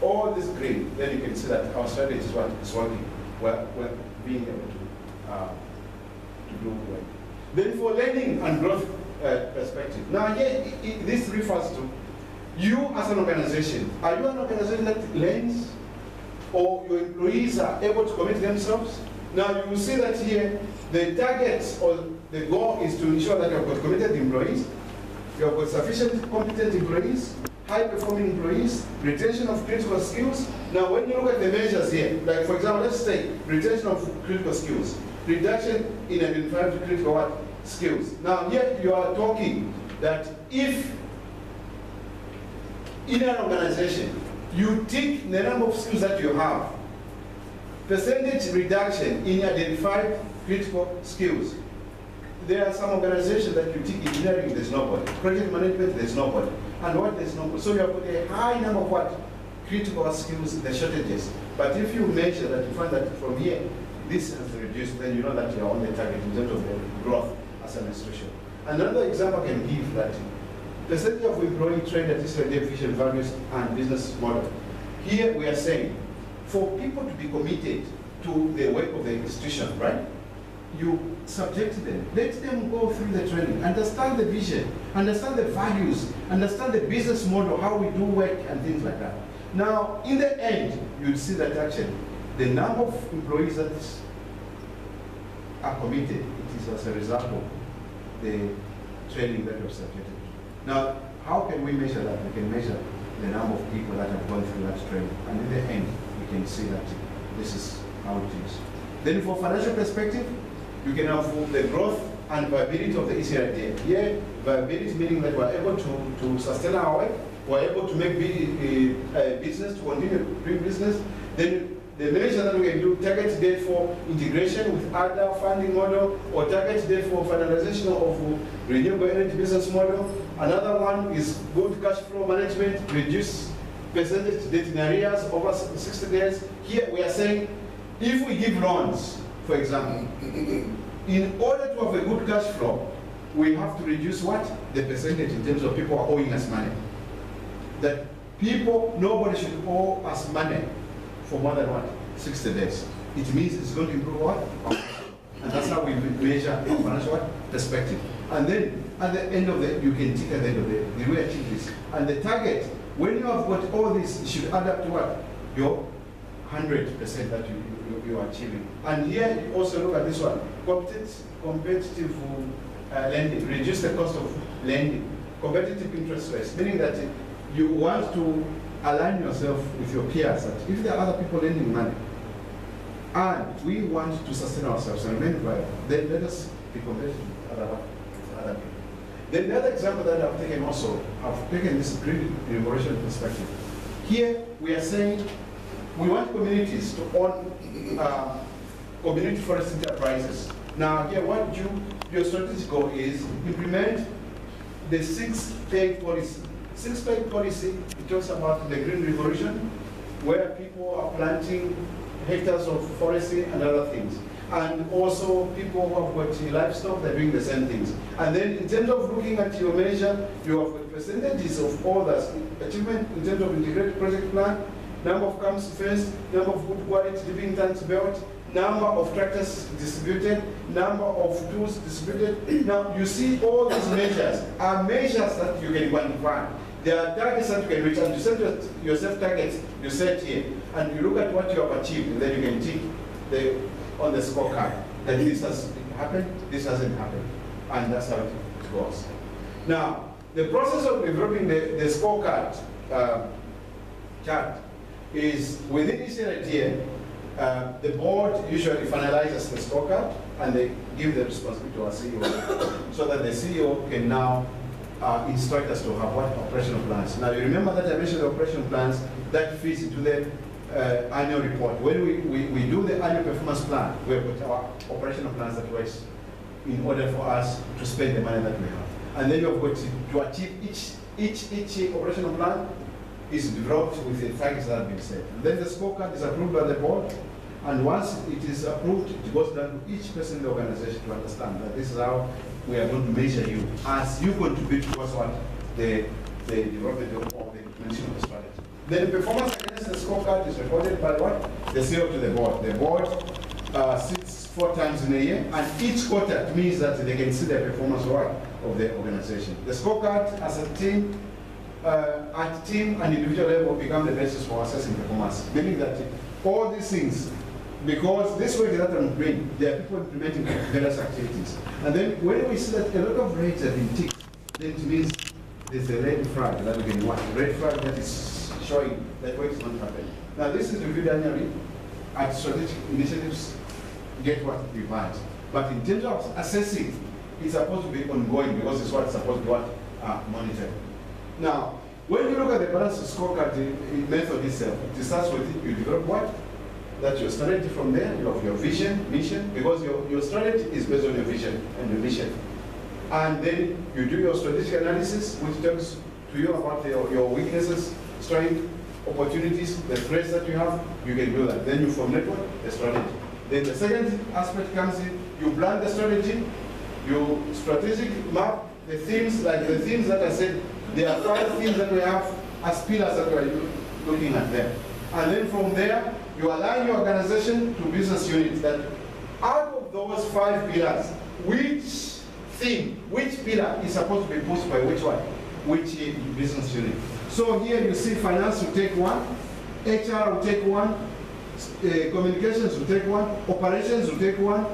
all this green, then you can see that our strategy is what is working. We're being able to do well. Then for learning and growth perspective. Now, here, this refers to you as an organization. Are you an organization that learns, or your employees are able to commit themselves? Now, you will see that here, the target or the goal is to ensure that you have got committed employees, you have got sufficient competent employees, high-performing employees, retention of critical skills. Now, when you look at the measures here, like for example, let's say retention of critical skills, reduction in identified critical skills. Now, here you are talking that if in an organization you tick the number of skills that you have, percentage reduction in identified critical skills. There are some organizations that you tick engineering, there's nobody. Project management, there's nobody. And what, there's nobody. So you have got a high number of what? Critical skills, the shortages. But if you measure that, you find that from here, this has reduced, then you know that you're on the target in terms of the growth as an institution. Another example I can give that percentage of employee trained at this vision, values, and business model. Here we are saying, for people to be committed to the work of the institution, right? You subject them, let them go through the training, understand the vision, understand the values, understand the business model, how we do work and things like that. Now, in the end, you'll see that actually, the number of employees that are committed, it is as a result of the training that you've subjected. Now, how can we measure that? We can measure the number of people that have gone through that training. And in the end, we can see that this is how it is. Then for financial perspective, you can have the growth and viability of the ECRD. Here, viability meaning that we're able to sustain our work, we're able to make business, to continue doing business. Then the measure that we can do, target date for integration with other funding model, or target date for finalization of renewable energy business model. Another one is good cash flow management, reduce percentage debt in arrears over 60 days. Here we are saying, if we give loans, for example, in order to have a good cash flow, we have to reduce what? The percentage in terms of people are owing us money. That people, nobody should owe us money for more than what? 60 days. It means it's going to improve what? And that's how we measure financial perspective. And then at the end of the, you can tick at the end of the day, did we achieve this? And the target, when you have got all this, it should add up to what? Your 100% that you are achieving. And here you also look at this one, competitive lending, reduce the cost of lending, competitive interest rates, meaning that you want to align yourself with your peers, that if there are other people lending money, and we want to sustain ourselves and remain viable, then let us be competitive with other people. Then the other example that I've taken also, I've taken this green revolution perspective. Here we are saying we want communities to own community forest enterprises. Now here what your strategic goal is implement the 6-peg policy. 6-peg policy, it talks about the green revolution, where people are planting hectares of forestry and other things. And also people who have got livestock, they're doing the same things. And then in terms of looking at your measure, you have got percentages of all that achievement in terms of integrated project plan, number of camps fenced, number of good quality living tanks built, number of tractors distributed, number of tools distributed. Now you see all these measures are measures that you can quantify. There are targets that you can reach, and you set yourself targets you set here, and you look at what you have achieved, and then you can tick on the scorecard that this has happened, this hasn't happened, and that's how it goes. Now, the process of developing the scorecard chart is within each year, the board usually finalizes the scorecard and they give the responsibility to our CEO so that the CEO can now instruct us to have what operational plans. Now you remember that I mentioned the operational plans that feeds into the annual report. When we do the annual performance plan, we put our operational plans that works in order for us to spend the money that we have. And then you have got to achieve each operational plan is developed with the targets that have been set. And then the scorecard is approved by the board, and once it is approved, it goes down to each person in the organization to understand that this is how we are going to measure you as you contribute towards what the development of the implementation of the strategy. Then performance against the scorecard is recorded by what? The CEO to the board. The board sits 4 times in a year, and each quarter means that they can see the performance of the organization. The scorecard as a team, at team and individual level become the basis for assessing performance. Meaning that all these things, because this work that I'm doing, there are people implementing various activities. And then when we see that a lot of reds have been ticked, then it means there's a red flag that we can watch. Red flag that is showing that work is not happening. Now this is reviewed annually at strategic initiatives, get what we want. But in terms of assessing, it's supposed to be ongoing because it's what's supposed to be monitored. Now, when you look at the balanced scorecard method itself, it starts with you develop what? That's your strategy. From there, you have your vision, mission, because your strategy is based on your vision and your mission. And then you do your strategic analysis, which talks to you about your weaknesses, strengths, opportunities, the threats that you have. You can do that. Then you formulate the strategy. Then the second aspect comes in, you plan the strategy, you strategic map the themes, like the themes that I said. There are 5 themes that we have as pillars that we are looking at them. And then from there, you align your organization to business units that out of those 5 pillars, which theme, which pillar is supposed to be pushed by which one? Which business unit. So here you see finance will take one, HR will take one, communications will take one, operations will take one,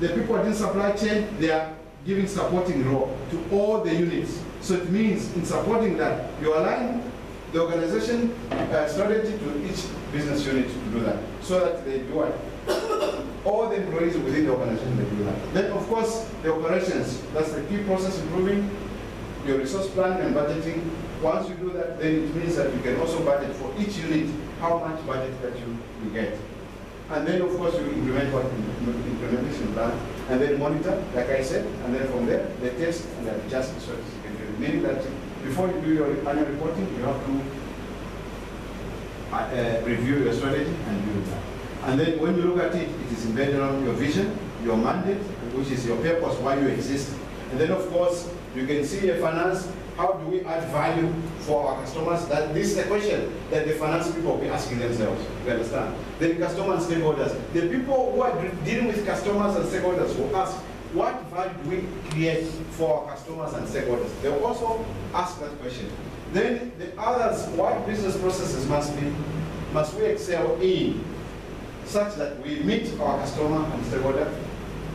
the people in supply chain, they are giving supporting role to all the units. So it means in supporting that, you align the organization strategy to each business unit to do that, so that they do it. All the employees within the organization, they do that. Then of course, the operations, that's the key process improving your resource planning and budgeting. Once you do that, then it means that you can also budget for each unit, how much budget that you get. And then of course you implement what implementation plan, and then monitor, like I said, and then from there, they test and then adjust the strategy. Meaning that before you do your annual reporting, you have to review your strategy and do that. And then when you look at it, it is embedded on your vision, your mandate, which is your purpose, why you exist. And then of course, you can see your finance, how do we add value for our customers? That this is a question that the finance people will be asking themselves, you understand? Then customers and stakeholders, the people who are dealing with customers and stakeholders will ask, what value do we create for our customers and stakeholders? They will also ask that question. Then the others, what business processes must we excel in, such that we meet our customer and stakeholder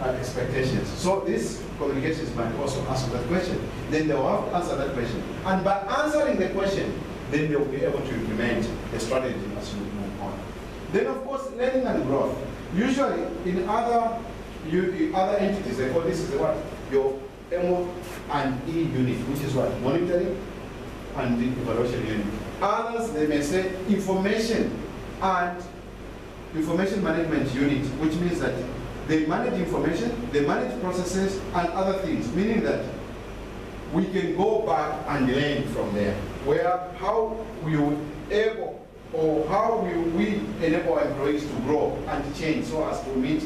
expectations. So these communications might also ask that question. Then they will have to answer that question. And by answering the question, then they will be able to implement the strategy as we move on. Then of course, learning and growth. Usually, in other entities, they call this is what? Your MO and E unit, which is what? Monitoring and the evaluation unit. Others, they may say information and information management unit, which means that they manage information, they manage processes and other things, meaning that we can go back and learn from there. Where how we will able or how will we enable our employees to grow and change so as to meet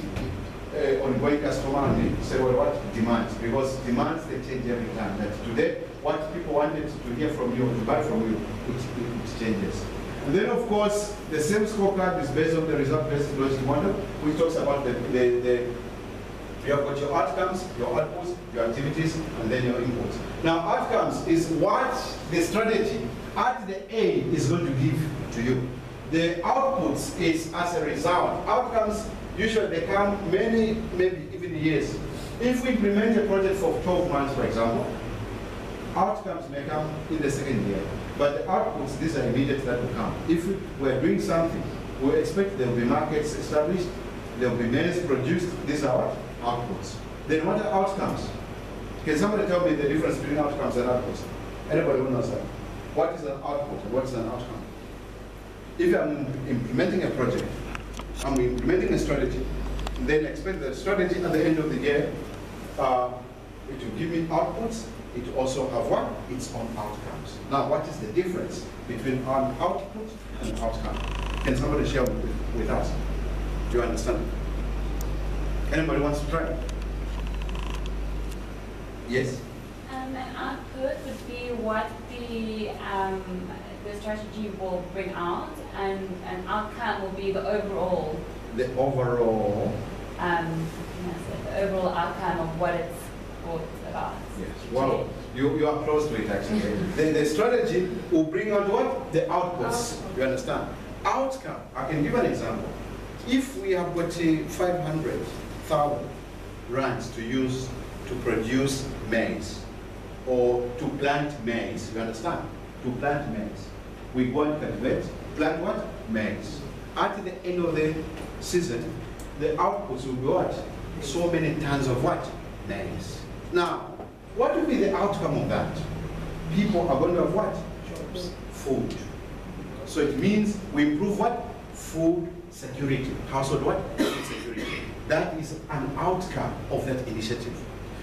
ongoing customer and say, well, what demands? Because demands, they change every time. That today, what people wanted to hear from you, to buy from you, it changes. And then, of course, the same scorecard is based on the result-based logic model, which talks about you have got your outcomes, your outputs, your activities, and then your inputs. Now, outcomes is what the strategy at the end is going to give to you. The outputs is as a result. Outcomes, usually they come many, maybe even years. If we implement a project for 12 months, for example, outcomes may come in the second year. But the outputs, these are immediate that will come. If we're doing something, we expect there will be markets established, there will be maize produced, these are what? Outputs. Then what are outcomes? Can somebody tell me the difference between outcomes and outputs? Anybody who knows that? What is an output and what is an outcome? If I'm implementing a project, I'm implementing a strategy, then expect the strategy at the end of the year, it will give me outputs. It also have what? Its own outcomes. Now, what is the difference between an output and an outcome? Can somebody share with us? Do you understand? Anybody wants to try? Yes? An output would be what the strategy will bring out, and an outcome will be the overall. The overall. The overall outcome of what it's brought about. Yes. Wow. You are close to it actually. The strategy will bring out what? The outputs. You understand? Outcome. I can give an example. If we have got 500,000 rands to use to produce maize or to plant maize, you understand? To plant maize. We go and cultivate, plant what? Maize. At the end of the season, the outputs will be what? So many tons of what? Maize. Now, what will be the outcome of that? People are going to have what? Jobs. Food. So it means we improve what? Food security. Household what? Food security. That is an outcome of that initiative.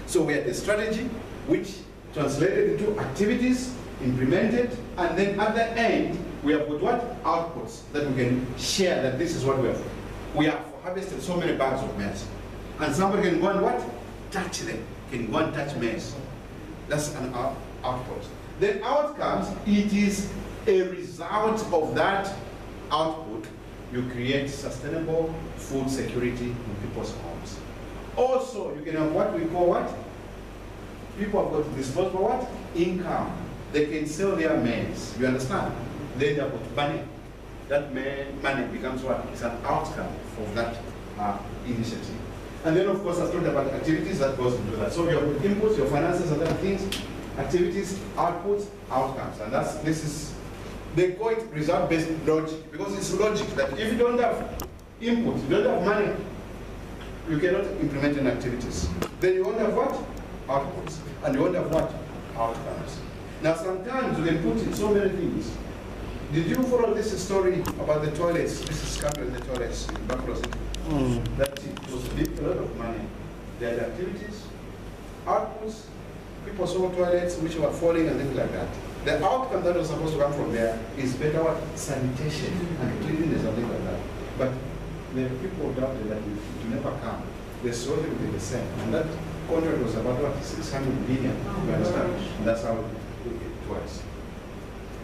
So we had the strategy, which translated into activities, implemented, and then at the end, we have got what? Outputs that we can share that this is what we have. We have harvested so many bags of maize. And somebody can go and what? Touch them. Can go and touch maize. That's an output. Then outcomes, it is a result of that output. You create sustainable food security in people's homes. Also, you can have what we call what? People have got disposable what? Income. They can sell their maize. You understand? Then they have got money. That money becomes what? It's an outcome of that initiative. And then, of course, I've talked about activities that goes into that. So your inputs, your finances, and other things, activities, outputs, outcomes. And they call it result-based logic, because it's logic that if you don't have input, you don't have money, you cannot implement any activities. Then you won't have what? Outputs. And you won't have what? Outcomes. Now, sometimes you can put in so many things. Did you follow this story about the toilets? This is scandal in the toilets in Buffalo City. That it was a lot of money. They had activities, outputs, people saw toilets which were falling and things like that. The outcome that was supposed to come from there is better what? Sanitation and cleanliness and things like that. But the people doubted that it will never come. The story will be the same. And that contract was about what? 600 billion. You understand? And that's how it works.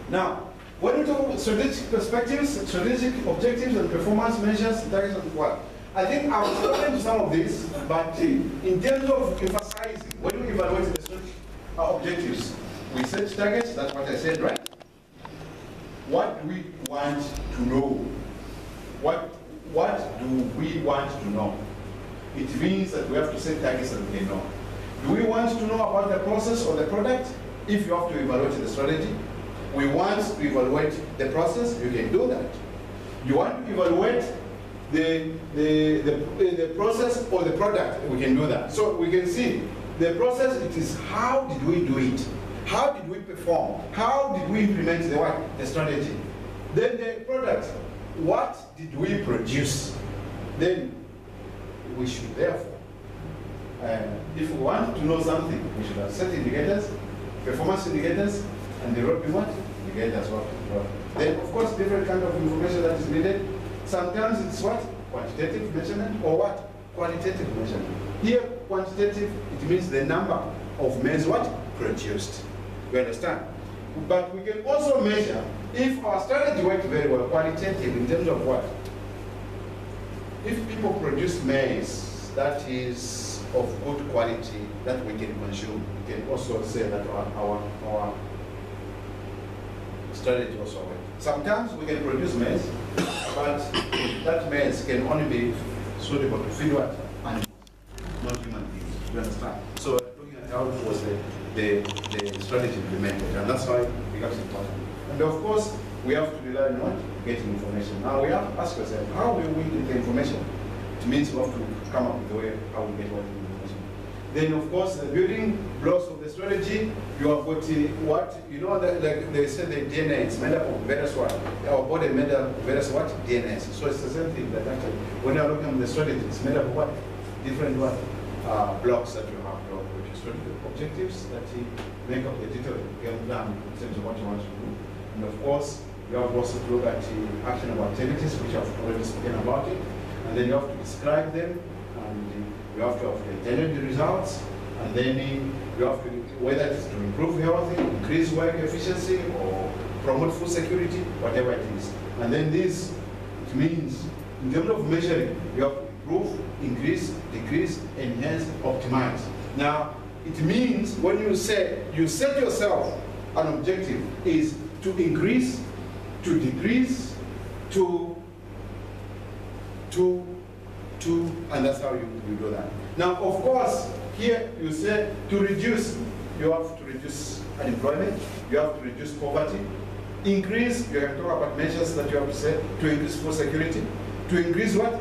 Now, when we talk about strategic perspectives, strategic objectives, and performance measures, targets of what? I think I was spoken to some of this, but in terms of emphasizing, when we evaluate the strategic objectives, we set targets, that's what I said, right? What do we want to know? What do we want to know? It means that we have to set targets that we can know. Do we want to know about the process or the product? If you have to evaluate the strategy, we want to evaluate the process, you can do that. You want to evaluate the process or the product, we can do that. So we can see the process, it is how did we do it? How did we perform? How did we implement the what? The strategy. Then the product, what did we produce? Then we should therefore, if we want to know something, we should have set indicators, performance indicators, and the road what? Indicators what? Then of course different kind of information that is needed. Sometimes it's what? Quantitative measurement or what? Qualitative measurement. Here, quantitative, it means the number of maize what? Produced. You understand? But we can also measure if our strategy worked very well, qualitative in terms of what? If people produce maize that is of good quality that we can consume, we can also say that our strategy also works. Sometimes we can produce maize, but that maize can only be suitable to feed what? Animals, not human beings. You understand? So looking at how was the strategy implemented, and that's why it becomes important. And of course, we have to rely on what? Getting information. Now we have to ask ourselves, how will we get the information? It means we have to come up with a way how we get what information. Then of course, the building blocks of the strategy, you have got what, you know, like they say the DNA is made up of various what? Our body made up of various what? DNAs. So it's the same thing that actually, when you're looking at the strategy, it's made up of what? Different what? Blocks that you have. Your strategic objectives that make up the detailed game plan in terms of what you want to do. And of course, you have also to look at the actionable activities, which I've already spoken about it. And then you have to describe them, and you have to have the results, and then you have to, whether it is to improve health, increase work efficiency, or promote food security, whatever it is. And then this, it means, in terms of measuring, you have to improve, increase, decrease, enhance, optimize. Now, it means when you say, you set yourself an objective is to increase, to decrease, and that's how you do that. Now, of course, here you say to reduce, you have to reduce unemployment, you have to reduce poverty, increase, you can talk about measures that you have to say to increase food security, to increase what?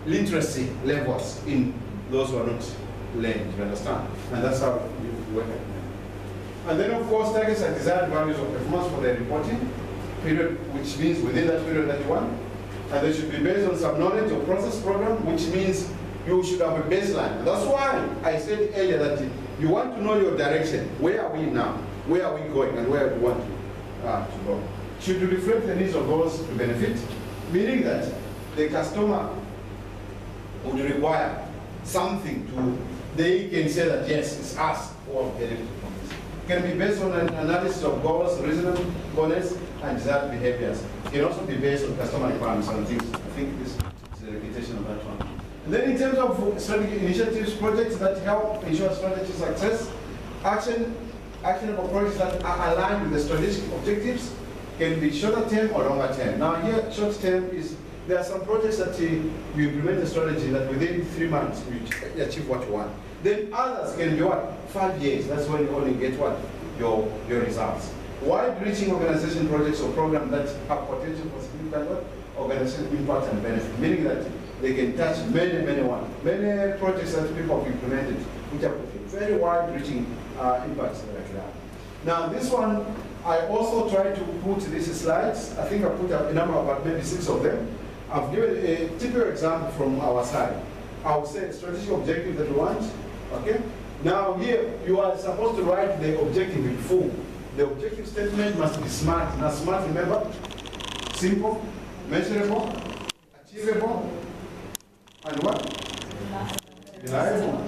Literacy levels in those who are not learned, you understand? And that's how you work at it. And then, of course, targets and desired values of performance for the reporting period, which means within that period that you want. And they should be based on some knowledge or process program, which means you should have a baseline. And that's why I said earlier that you want to know your direction. Where are we now? Where are we going? And where do we want to go? Should reflect the needs of those to benefit, meaning that the customer would require something to, they can say that yes, it's us who have benefited from this. It can be based on an analysis of goals, reasonableness, and desired behaviors. It can also be based on customer requirements and things. I think this is a repetition of that one. And then in terms of strategic initiatives, projects that help ensure strategy success, actionable projects that are aligned with the strategic objectives can be shorter term or longer term. Now here, short term is, there are some projects that you implement the strategy that within 3 months you achieve what you want. Then others can be what? 5 years. That's when you only get what? Your results. Wide-reaching organization projects or programs that have potential for significant what? Organizational impact and benefit, meaning that they can touch many projects that people have implemented, which have very wide-reaching impacts like that. Now this one, I also tried to put these slides. I think I put a number of about maybe 6 of them. I've given a typical example from our side. I would say strategic objective that we want, okay? Now here, you are supposed to write the objective in full. The objective statement must be SMART. Now SMART, remember? Simple, measurable, achievable, and what? Reliable.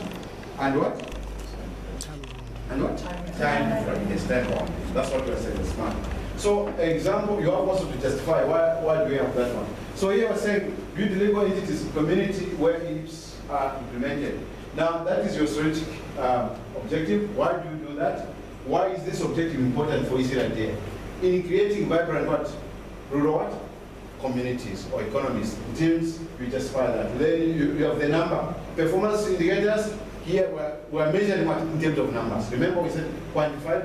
And what? And what? Time frame. Yes, time frame. That's what we are saying, SMART. So, example, you have also to justify why do we have that one. So here we're saying, build legal entities, community where IPs are implemented. Now, that is your strategic objective. Why do you do that? Why is this objective important for each idea? In creating vibrant what? Rural what? Communities or economies. Teams, you justify that. Then you have the number. Performance indicators, here we're measuring what in terms of numbers. Remember we said quantify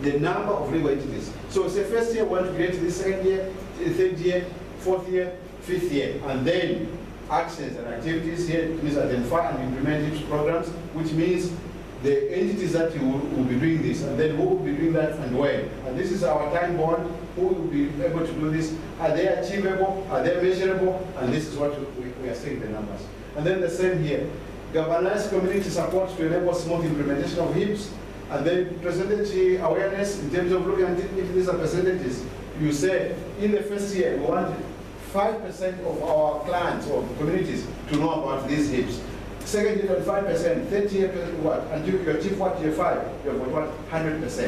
the number of legal entities. So say first year we want to create this, second year, third year, fourth year, fifth year. And then actions and activities here means identify and implement HIPS programs, which means the entities that you will be doing this, and then who will be doing that and when. And this is our time board, who will be able to do this. Are they achievable? Are they measurable? And this is what we are seeing the numbers. And then the same here. Galvanize community support to enable smooth implementation of HIPS. And then percentage awareness in terms of looking at if these are percentages. You say in the first year we want 5% of our clients or communities to know about these HIPS. Second year 25%, third year what? Until you achieve what? Year 5, you have got what? 100%.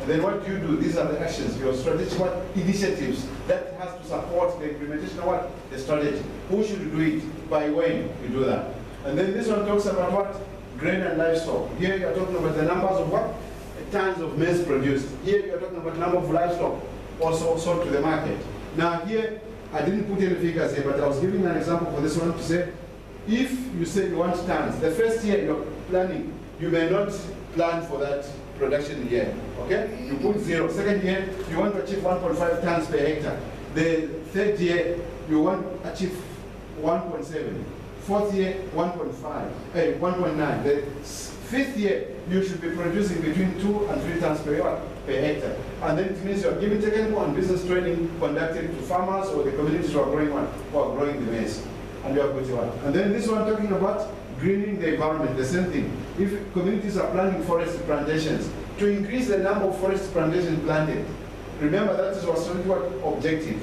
And then what do you do? These are the actions, your strategic what? Initiatives that has to support the implementation of what? The strategy. Who should do it? By when you do that? And then this one talks about what? Grain and livestock. Here you are talking about the numbers of what? Tons of maize produced. Here you are talking about number of livestock also sold to the market. Now here, I didn't put any figures here, but I was giving an example for this one to say, if you say you want tons, the first year you're planning, you may not plan for that production year, okay? You put 0. Second year, you want to achieve 1.5 tons per hectare. The third year, you want to achieve 1.7. Fourth year, 1.9. The fifth year, you should be producing between 2 and 3 tons per hectare. And then it means you're giving technical and business training conducted to farmers or the communities who are growing one, who are growing the maize. And you are putting one. And then this one talking about greening the environment, the same thing. If communities are planting forest plantations, to increase the number of forest plantations planted, remember that is our strategic objective.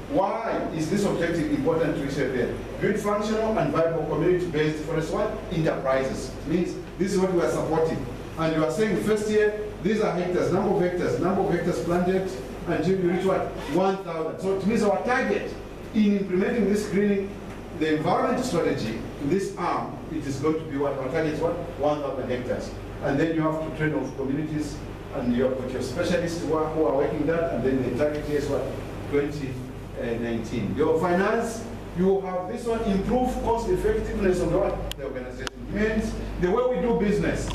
Why is this objective important to research there? Build functional and viable community-based forest enterprises. It means this is what we are supporting. And you are saying first year, these are hectares, number of hectares planted until you reach what? 1,000. So it means our target in implementing this greening, the environment strategy in this arm, it is going to be what? Our target is what? 1,000 hectares. And then you have to train off communities, and you have got your specialists who are working that, and then the target is what? 2019. Your finance, you have this one, improve cost effectiveness of the organization. It means the way we do business,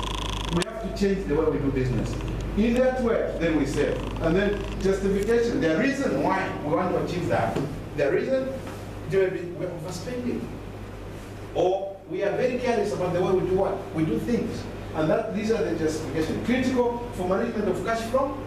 we have to change the way we do business. In that way, then we save. And then justification, the reason why we want to achieve that, the reason we're overspending. Or we are very careless about the way we do what? We do things. And these are the justifications. Critical for management of cash flow,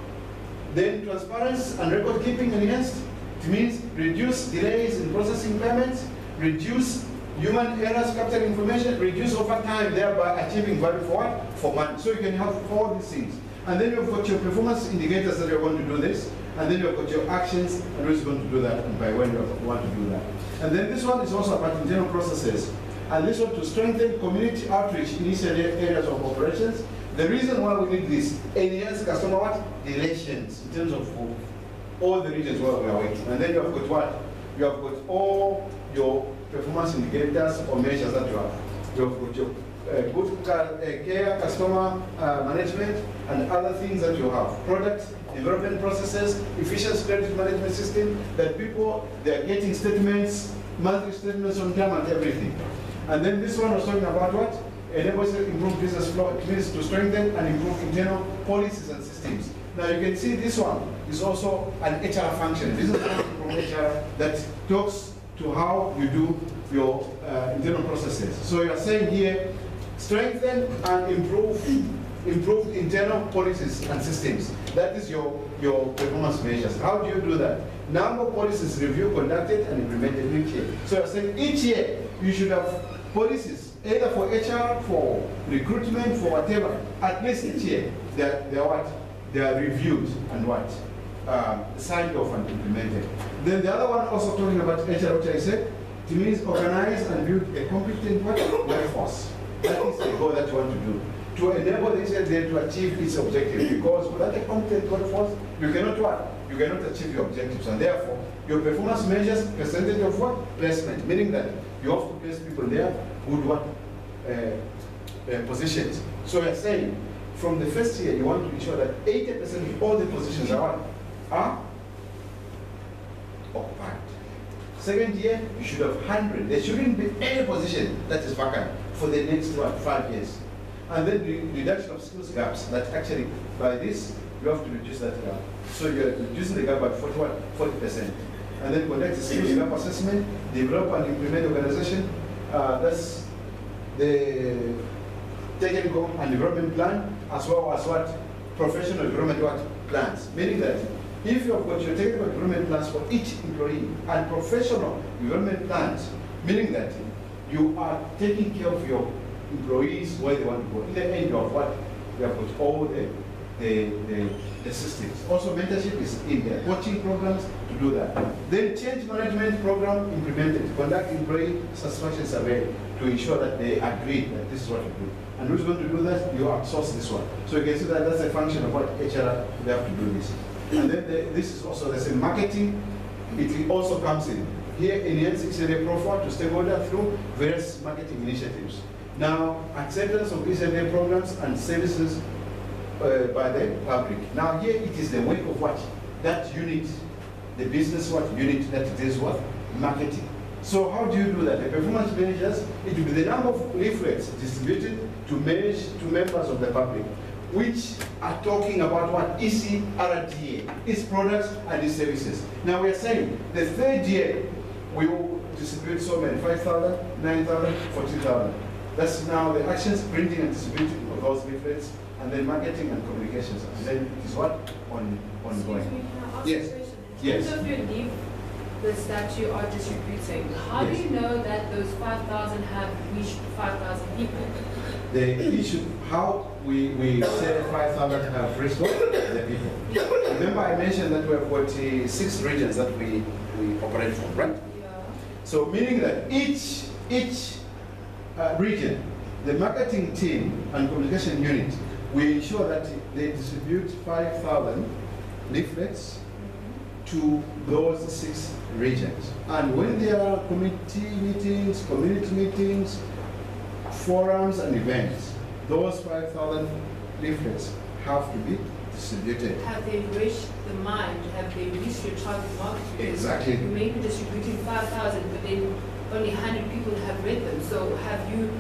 then transparency and record keeping enhanced. It means reduce delays in processing payments, reduce human errors capturing information, reduce overtime, thereby achieving value for what? For money. So you can have all these things. And then you've got your performance indicators that you're going to do this, and then you've got your actions and who's going to do that and by when you want to do that. And then this one is also about internal processes. And this one to strengthen community outreach in each areas of operations. The reason why we need this, enhance customer what? Relations in terms of all the regions where we are working. And then you have got what? You have got all your performance indicators or measures that you have. You have got your good care, customer management, and other things that you have. Product development processes, efficient credit management system, that people, they are getting statements, monthly statements on time and everything. And then this one was talking about what? Enables improve business flow. It means to strengthen and improve internal policies and systems. Now you can see this one is also an HR function, business function from HR that talks to how you do your internal processes. So you are saying here, strengthen and improve internal policies and systems. That is your performance measures. How do you do that? Number of policies review conducted and implemented each year. So you're saying each year you should have policies, either for HR, for recruitment, for whatever. At least each year they're what? They are reviewed and what? Signed off and implemented. Then the other one also talking about HR, which I said, it means organize and build a competent workforce. That is the goal that you want to do. To enable the HR to achieve its objective. Because without a competent workforce, you cannot what? You cannot achieve your objectives. And therefore, your performance measures percentage of what? Placement. Meaning that you have to place people there who what? Positions. So we're saying, from the first year, you want to ensure that 80% of all the positions are occupied. Second year, you should have 100. There shouldn't be any position that is vacant for the next 5 years. And then the reduction of skills gaps, that actually, by this, you have to reduce that gap. So you're reducing the gap by 40%. and then conduct a skill gap assessment, develop and implement organization. That's the technical and development plan, as well as what professional development plans. Meaning that if you have got your technical development plans for each employee and professional development plans, meaning that you are taking care of your employees where they want to go. In the end of what we have got all the systems. Also mentorship is in there, coaching programs to do that. Then change management program implemented, conduct employee satisfaction survey to ensure that they agree that this is what to do. And who's going to do that? You outsource this one. So you can see that that's a function of what HR, they have to do this. And then this is also the same marketing, it also comes in. Here enhance XLA profile to stakeholder through various marketing initiatives. Now, acceptance of XLA programs and services by the public. Now here it is the work of what? That unit, the business what unit that it is what? Marketing. So how do you do that? The performance managers, it will be the number of leaflets distributed to members of the public, which are talking about what? EC, RDA, its products and its services. Now we are saying the third year we will distribute so many, 5,000, 9,000, 14,000. That's now the actions, printing and distributing of those leaflets, and then marketing and communications. And then it is what? Ongoing. Excuse me, can I ask Yes. a question? In Yes. terms of your leaflets that you are distributing, how do Yes. you know that those 5,000 have reached 5,000 people? The issue, how we say 5,000 have reached what? The people. Remember I mentioned that we have 46 regions that we operate from, right? Yeah. So meaning that each region, the marketing team and communication unit, we ensure that they distribute 5,000 leaflets to those 6 regions. And when there are committee meetings, community meetings, forums and events, those 5,000 leaflets have to be distributed. Have they reached the mind? Have they reached your target market? Because Exactly. You may be distributing 5,000, but then only 100 people have read them. So have you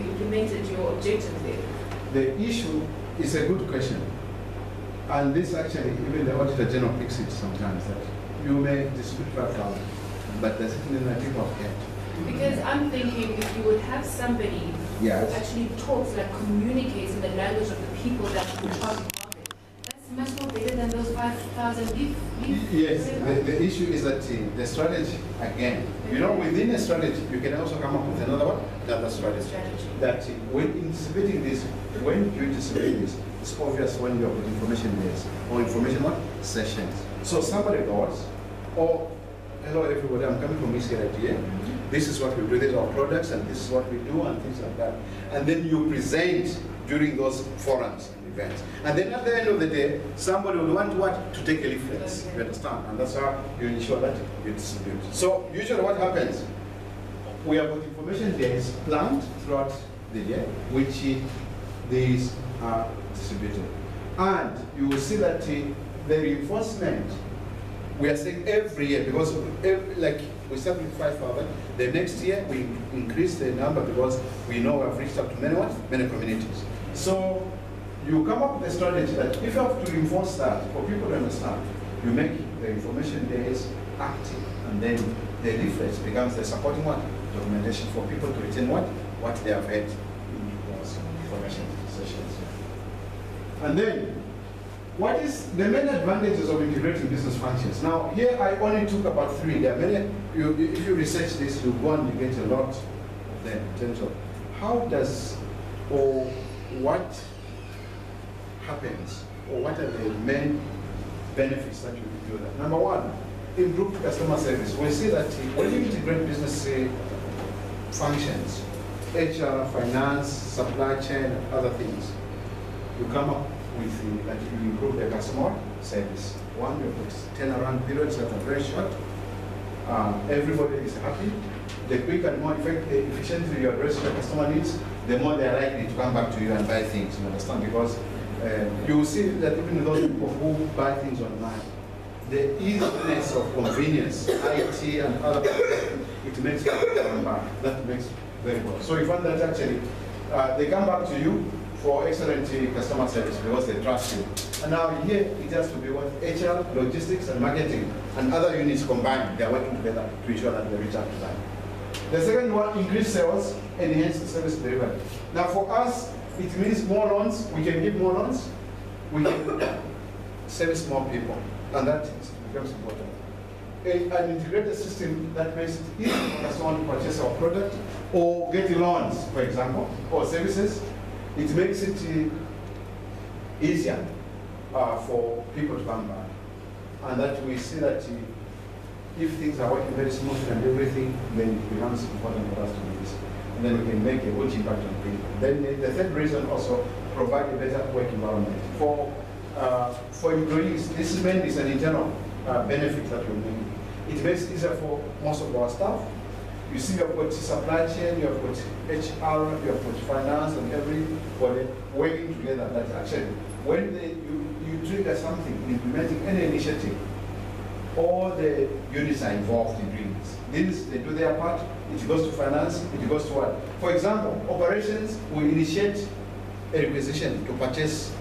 implemented your objective there? The issue is a good question. And this actually, even the Auditor General picks it sometimes, that you may distribute 5,000, but does it mean that people have kept? Because I'm thinking if you would have somebody Yes. who actually talks, like communicates in the language of the people that you target market, that's much more better than those 5,000 Yes, the issue is that the strategy, again, you know, within a strategy, you can also come up with another one, another strategy. That when distributing this, when you distribute this, it's obvious when you have got information days or information what? Sessions. So somebody goes, oh, hello everybody, I'm coming from ECRITA. This is what we do, these are our products, and this is what we do, and things like that. And then you present during those forums and events. And then at the end of the day, somebody will want what? To take a leaflet, you understand? And that's how you ensure that you distribute. So usually what happens, we have got information days planned throughout the year, which these are distributed. And you will see that the reinforcement, we are saying every year, because like we start with 5,000, the next year we increase the number because we know we have reached up to many communities. So you come up with a strategy that if you have to reinforce that for people to understand, you make the information days active, and then the leaflets becomes the supporting one, documentation for people to retain what they have heard in those information sessions. And then, what is the main advantages of integrating business functions? Now, here I only took about 3. There are many, if you research this, you go and you get a lot of them in terms of how does, or what happens, or what are the main benefits that you do that. Number 1, improved customer service. We see that when you integrate business functions, HR, finance, supply chain, and other things, you come up with that you improve the customer service. 1, you put turnaround periods that are very short. Everybody is happy. The quicker and more efficiently you address your customer needs, the more they are likely to come back to you and buy things. You understand? Because you will see that even those people who buy things online, the easiness of convenience, IT and other things, it makes people come back. That makes very well. So you find that actually they come back to you for excellent customer service because they trust you. And now here it has to be what HR, logistics, and marketing, and other units combined. They are working together to ensure that they reach out to that. The second one, increase sales, enhance service delivery. Now for us, it means more loans. We can give more loans. We can service more people, and that becomes important. An integrated system that makes it easy for customer to purchase our product or get loans, for example, or services. It makes it easier for people to come back. And that we see that if things are working very smoothly and everything, then it becomes important for us to do this. And then we can make a huge impact on people. Then the third reason also, provide a better work environment. For employees, this is mainly an internal benefit that we make. It makes it easier for most of our staff. You see, you have got supply chain, you have got HR, you have got finance, and everybody working together. That actually, when you trigger something, implementing any initiative, all the units are involved in doing this. They do their part. It goes to finance. It goes to what? For example, operations will initiate a requisition to purchase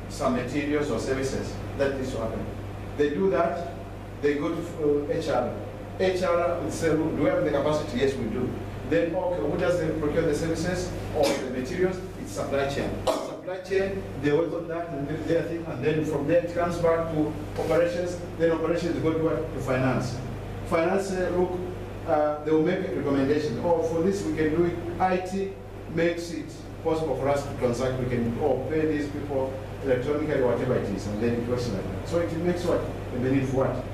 some materials or services that needs to happen. They do that. They go to HR. HR will say, do we have the capacity? Yes, we do. Then, okay, who does procure the services or the materials? It's supply chain. Supply chain, they work on that and do their thing, and then from there it comes back to operations. Then operations go to what? To finance. Finance, look, they will make a recommendation. Oh, for this we can do it. IT makes it possible for us to transact. We can pay these people electronically, whatever it is, and then it works like that. So it makes what? A meaningful what?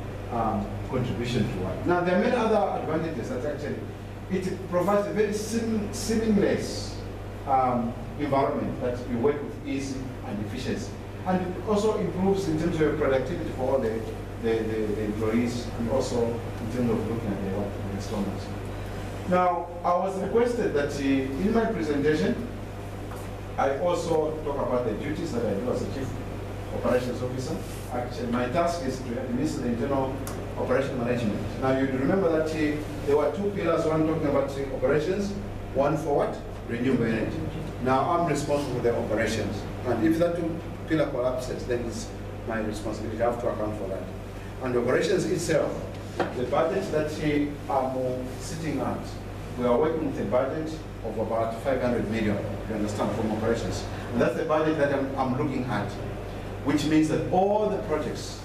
Contribution to what? Now, there are many other advantages that actually it provides a very seamless environment that you work with ease and efficiency. And it also improves in terms of productivity for all the employees, and also in terms of looking at the customers. Now, I was requested that in my presentation, I also talk about the duties that I do as a Chief Operations Officer. Actually, my task is to administer the internal operation management. Now, you remember that there were two pillars, one talking about operations, one for what? Renewable energy. Now, I'm responsible for the operations. And if that pillar collapses, then it's my responsibility. I have to account for that. And the operations itself, the budget that I'm sitting at, we are working with a budget of about 500 million, you understand, from operations. And that's the budget that I'm looking at, which means that all the projects,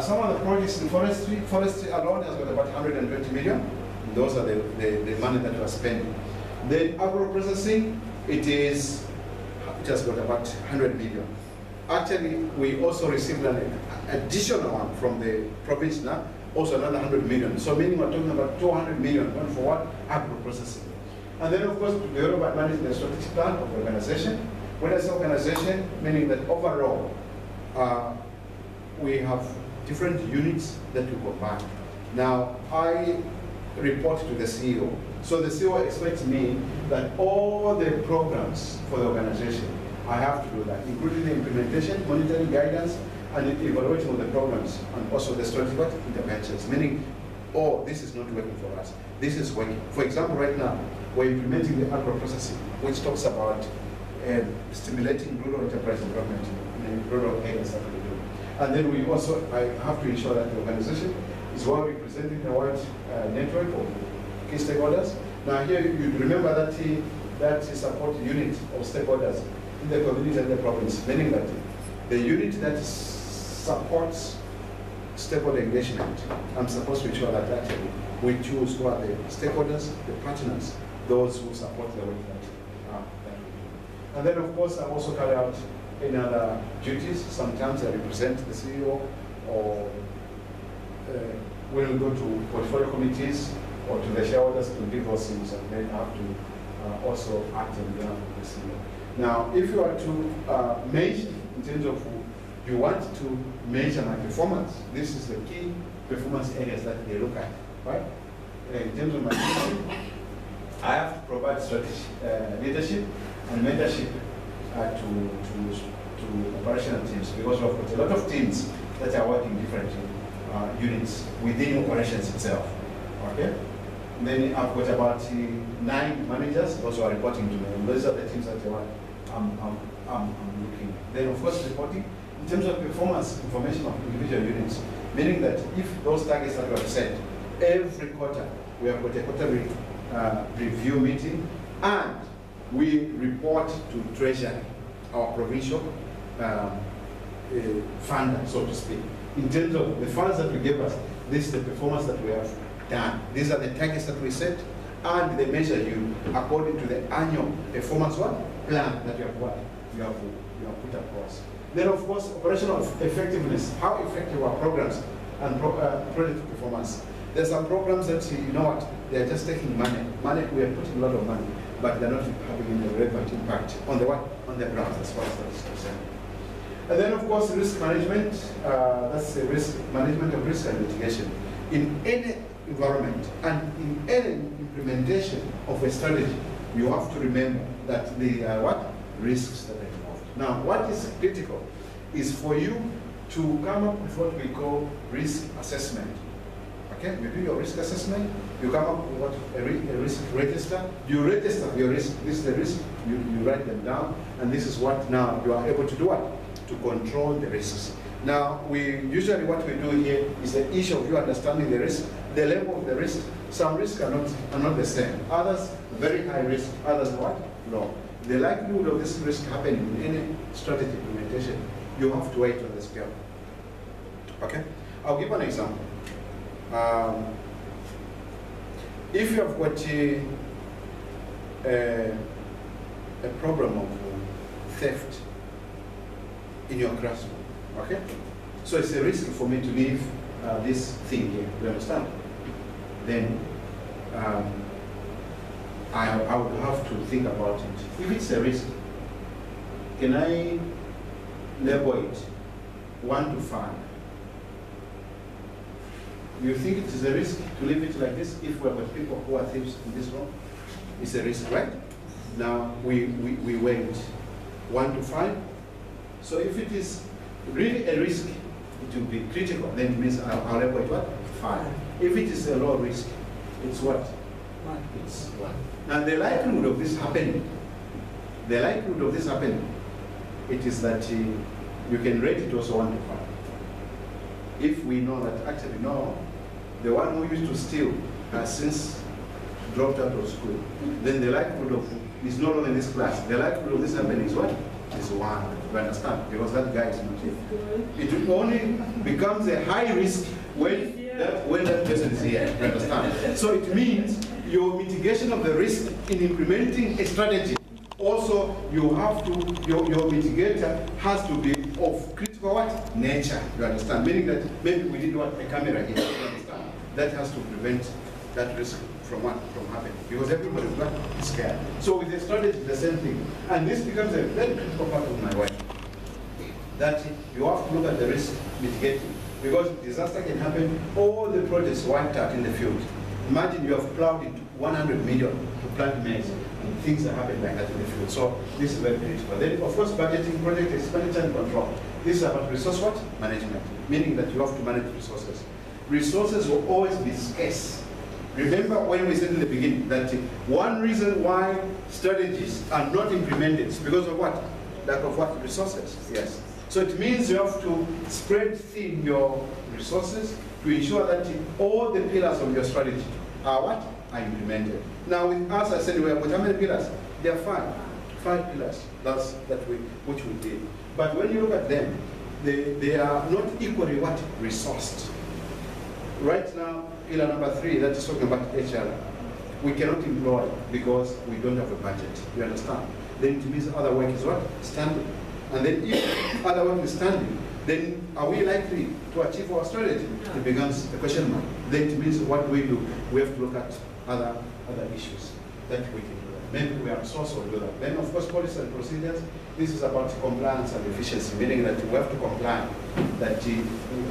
some of the projects in forestry alone has got about 120 million. Those are the money that we are spending. Then agro-processing, it has got about 100 million. Actually, we also received an additional one from the province now, also another 100 million. So meaning we're talking about 200 million for what? Agro-processing. And then, of course, to develop and manage the strategic plan of the organization. When I say organization, meaning that overall, we have different units that we combine. Now, I report to the CEO. So the CEO expects me that all the programs for the organization, I have to do that, including the implementation, monitoring, guidance, and the evaluation of the programs, and also the strategic interventions, meaning, oh, this is not working for us. This is working. For example, right now, we're implementing the agro-processing, which talks about stimulating rural enterprise development in rural areas that we do. And then we also, I have to ensure that the organization is well represented in a wide network of key stakeholders. Now here, you remember that support unit of stakeholders in the community and the province, meaning that the unit that supports stakeholder engagement, I'm supposed to ensure that actually we choose who are the stakeholders, the partners, those who support the work that we do. And then, of course, I also carry out any other duties. Sometimes I represent the CEO, or we'll go to portfolio committees or to the shareholders to give those things, and then have to also act on behalf of the CEO. Now, if you are to measure in terms of you want to measure my performance, this is the key performance areas that they look at, right? In terms of my leadership, I have to provide strategy, leadership and mentorship to operational teams, because we've got a lot of teams that are working different units within operations itself. Okay. Then I've got about 9 managers also are reporting to me. And those are the teams that I'm looking at. Then of course reporting in terms of performance information of individual units, meaning that if those targets that we have set, every quarter we have got a quarterly review meeting, and we report to Treasury, our provincial funder, so to speak. In terms of the funds that we gave us, this is the performance that we have done. These are the targets that we set, and they measure you according to the annual performance plan that you have put across. Then of course, operational effectiveness, how effective are programs and project performance. There's some programs that, you know what, they're just taking money. We are putting a lot of money, but they're not having any relevant impact on the on the ground as far as that is concerned. And then of course, risk management, that's the risk management of risk and mitigation. In any environment and in any implementation of a strategy, you have to remember that there are risks that are involved. Now, what is critical is for you to come up with what we call risk assessment. Okay, you do your risk assessment, you come up with what a risk register, you register your risk, this is the risk, you write them down, and this is what now you are able to do what? To control the risks. Now, usually what we do here is the issue of you understanding the risk, the level of the risk. Some risks are not the same. Others, very high risk, others what? Low. The likelihood of this risk happening in any strategy implementation, you have to wait on the scale. Okay? I'll give an example. If you have got a problem of theft in your classroom, okay? So it's a risk for me to leave this thing here, you understand? Then I would have to think about it. If it's a risk, can I label it 1 to 5? You think it is a risk to leave it like this if we have got people who are thieves in this room? It's a risk, right? Now we weight 1 to 5. So if it is really a risk, it will be critical. Then it means I'll label it what? 5. If it is a low risk, it's what? 1. It's 1. Now the likelihood of this happening, it is that you can rate it also 1 to 5. If we know that actually no, the one who used to steal has since dropped out of school, then the likelihood of is no longer in this class. The likelihood of this happening is what? Is 1. You understand? Because that guy is not here. It only becomes a high risk when that person is here. You understand? So it means your mitigation of the risk in implementing a strategy. Also, you have to, your mitigator has to be of critical what? Nature. You understand? Meaning that maybe we did what? A camera here. You understand? That has to prevent that risk from what? From happening. Because everybody is scared. So with the strategy, the same thing. And this becomes a very critical part of my work. That you have to look at the risk mitigating. Because disaster can happen, all the projects wiped out in the field. Imagine you have plowed into 100 million to plant maize, and things are happening like that in the field. So this is very critical. Then, of course, budgeting, project expenditure and control. This is about resource what? Management, meaning that you have to manage resources. Resources will always be scarce. Remember when we said in the beginning that one reason why strategies are not implemented is because of what? Lack of what? Resources. Yes. So it means you have to spread thin your resources to ensure that all the pillars of your strategy are what? Are implemented. Now with us, I said we have how many pillars? There are 5 pillars. Which we did. But when you look at them, they are not equally what? Resourced. Right now, pillar number 3, that is talking about HR. We cannot employ because we don't have a budget. You understand? Then it means other work is what? Standing. And then if other work is standing, then are we likely to achieve our strategy? It becomes a question mark. Then it means what we do, we have to look at other issues that we can do that. Maybe we are source or do that. Then of course policy and procedures, this is about compliance and efficiency, meaning that we have to comply that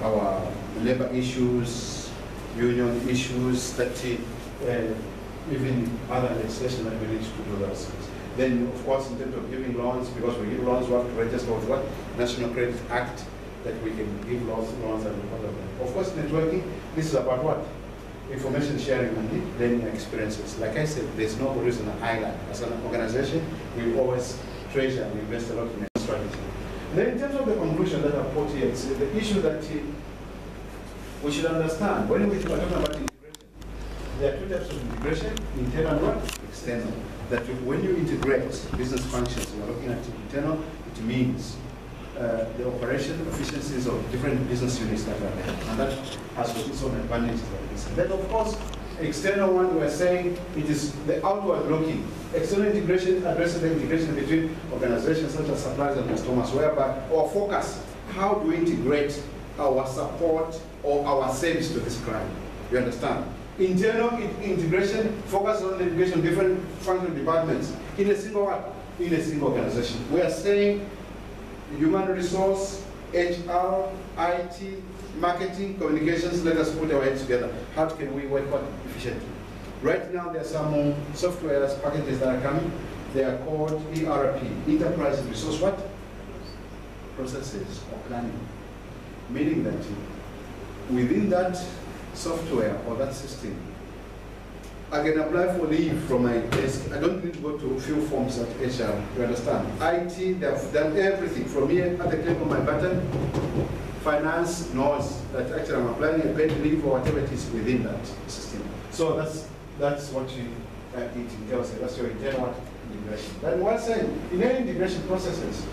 our labor issues, union issues, that even other legislation that we need to do those things. Then of course in terms of giving loans, because we give loans, we have to register with what? National Credit Act, that we can give loans and all of that. Of course networking, this is about what? information sharing and learning experiences. Like I said, there's no reason an island. As an organization, we always treasure and invest a lot in a strategy. And then in terms of the conclusion that I've put here, it's the issue that we should understand. When we are talking about integration, there are two types of integration, internal and what? External. That when you integrate business functions, we are looking at internal, it means the operation efficiencies of different business units that are there. And that has its own advantages like this. And then of course, external one, we're saying it is the outward looking. External integration addresses the integration between organizations such as suppliers and customers, whereby our focus, how do we integrate our support or our service to this client? You understand? Internal integration focuses on the integration of different functional departments in a single what? In a single organization. We are saying human resource, HR, IT, marketing, communications, let us put our heads together. How can we work efficiently? Right now there are some software packages that are coming. They are called ERP, Enterprise Resource what? Processes or planning. Meaning that within that software or that system, I can apply for leave from my desk. I don't need to go to a few forms at HR, you understand? IT, they've done everything from here at the click of my button. Finance knows that actually I'm applying a paid leave or whatever it is within that system. So that's what it entails. That's your internal integration. Then what's saying, in any integration processes,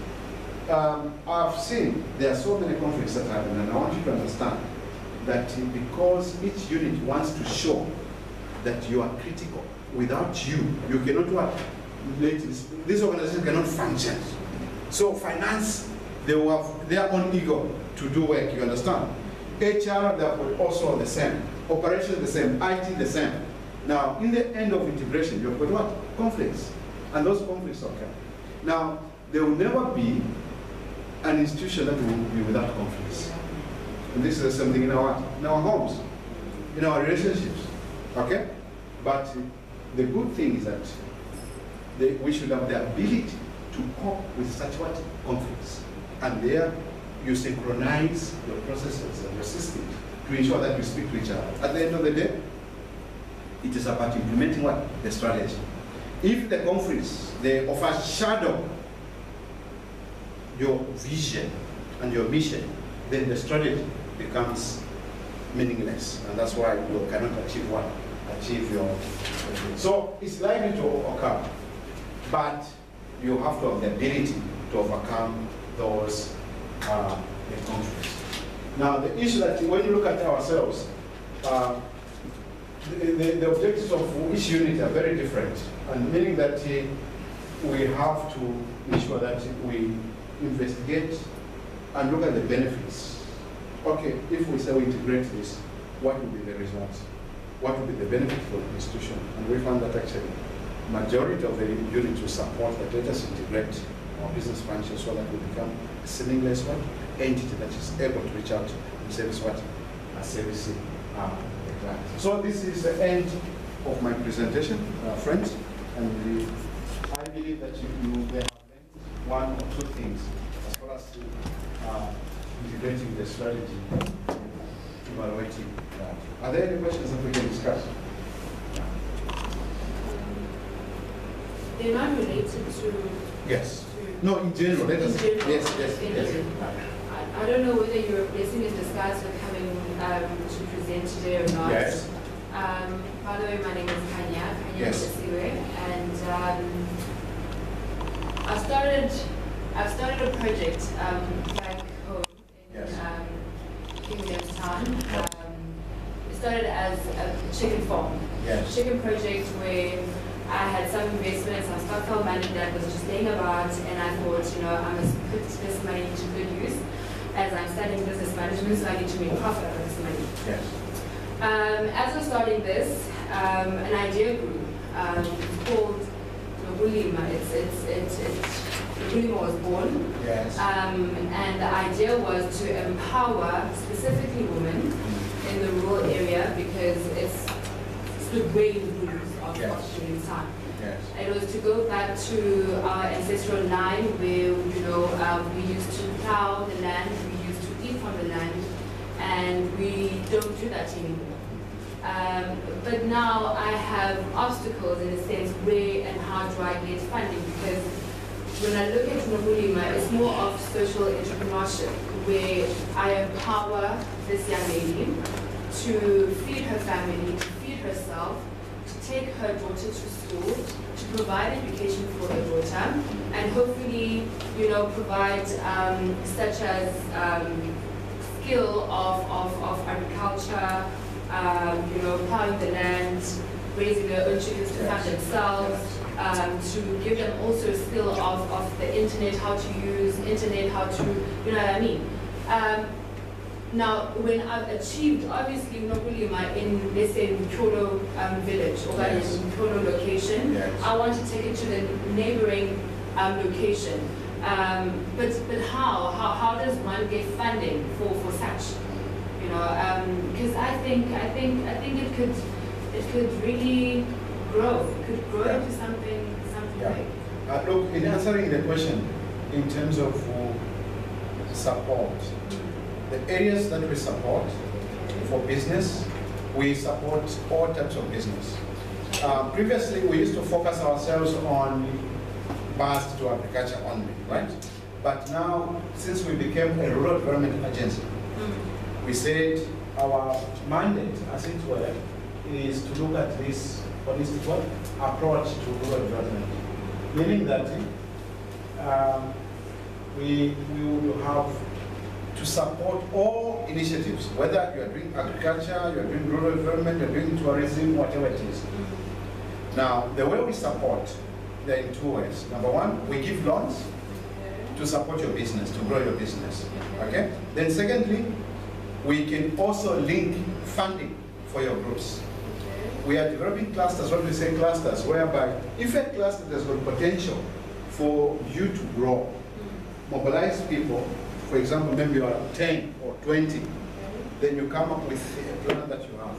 I've seen there are so many conflicts that happen, and I want you to understand that because each unit wants to show that you are critical, without you, you cannot what? This organization cannot function. So finance, they will have their own ego to do work, you understand? HR, they are also the same. Operations the same, IT the same. Now, in the end of integration, you've got what? Conflicts. And those conflicts occur. Now, there will never be an institution that will be without conflicts. And this is something in our homes, in our relationships. Okay? But the good thing is that we should have the ability to cope with such what? Conflicts. And there, you synchronize your processes and your systems to ensure that you speak to each other. At the end of the day, it is about implementing what? The strategy. If the conflicts, they overshadow your vision and your mission, then the strategy becomes meaningless. And that's why you cannot achieve what? Achieve your. So it's likely to occur, but you have to have the ability to overcome those the conflicts. Now, the issue that when you look at ourselves, the objectives of each unit are very different, and meaning that we have to ensure that we investigate and look at the benefits. Okay, if we say we integrate this, what will be the results? What will be the benefit for the institution? And we found that actually majority of the units will support that let us integrate our business functions so that we become a seamless one entity that is able to reach out and service what? Servicing the client. So this is the end of my presentation, friends. And I believe that you may have learned one or two things as far as integrating the strategy, evaluating that. Are there any questions that we can discuss? They're not related to. Yes. No, in general. Let us. Yes. I don't know whether you're replacing Mr. Scars for coming to present today or not. Yes. By the way, my name is Kanya Yes. Masiwe, and I've started a project back home in Kingdom's Town. It started as a chicken farm. Yes. Chicken project where I had some investments, some stockpile money that was just laying about, and I thought, I must put this money to good use as I'm studying business management, so I need to make profit out of this money. Yes. As we're starting this, an idea grew called Bulima. Bulima was born. Yes. And the idea was to empower specifically women in the rural area because it's the brain roots of Australian time. Yes. It was to go back to our ancestral line where, we used to plow the land, we used to eat from the land, and we don't do that anymore. But now I have obstacles in a sense, where and how do I get funding? Because when I look at Nobulima, it's more of social entrepreneurship, where I empower this young lady to feed her family, to feed herself, to take her daughter to school, to provide education for her daughter, and hopefully, you know, provide such as skill of agriculture, you know, plowing the land, raising their own chickens to fund themselves, to give them also a skill of the internet, how to use internet, how to, you know what I mean. Now, when I've achieved, obviously, Nobulima in, let's say, Mkolo village, or Yes. in Mkolo location, Yes. I want to take it to the neighboring location. But how does one get funding for such? You know, because I think it could really grow. It could grow Yeah. into something Yeah. big. Look, in answering the question in terms of support, the areas that we support for business, we support all types of business. Previously, we used to focus ourselves on biased to agriculture only, right? But now, since we became a rural development agency, we said our mandate, as it were, is to look at this holistic approach to rural development. Meaning that we will have to support all initiatives, whether you are doing agriculture, you are doing rural development, you are doing tourism, whatever it is. Now, the way we support, they're in two ways. Number one, we give loans to support your business, to grow your business. Okay? Then secondly, we can also link funding for your groups. We are developing clusters, what we say clusters, whereby if a cluster has got potential for you to grow, mobilize people, for example, maybe you are 10 or 20, then you come up with a plan that you have.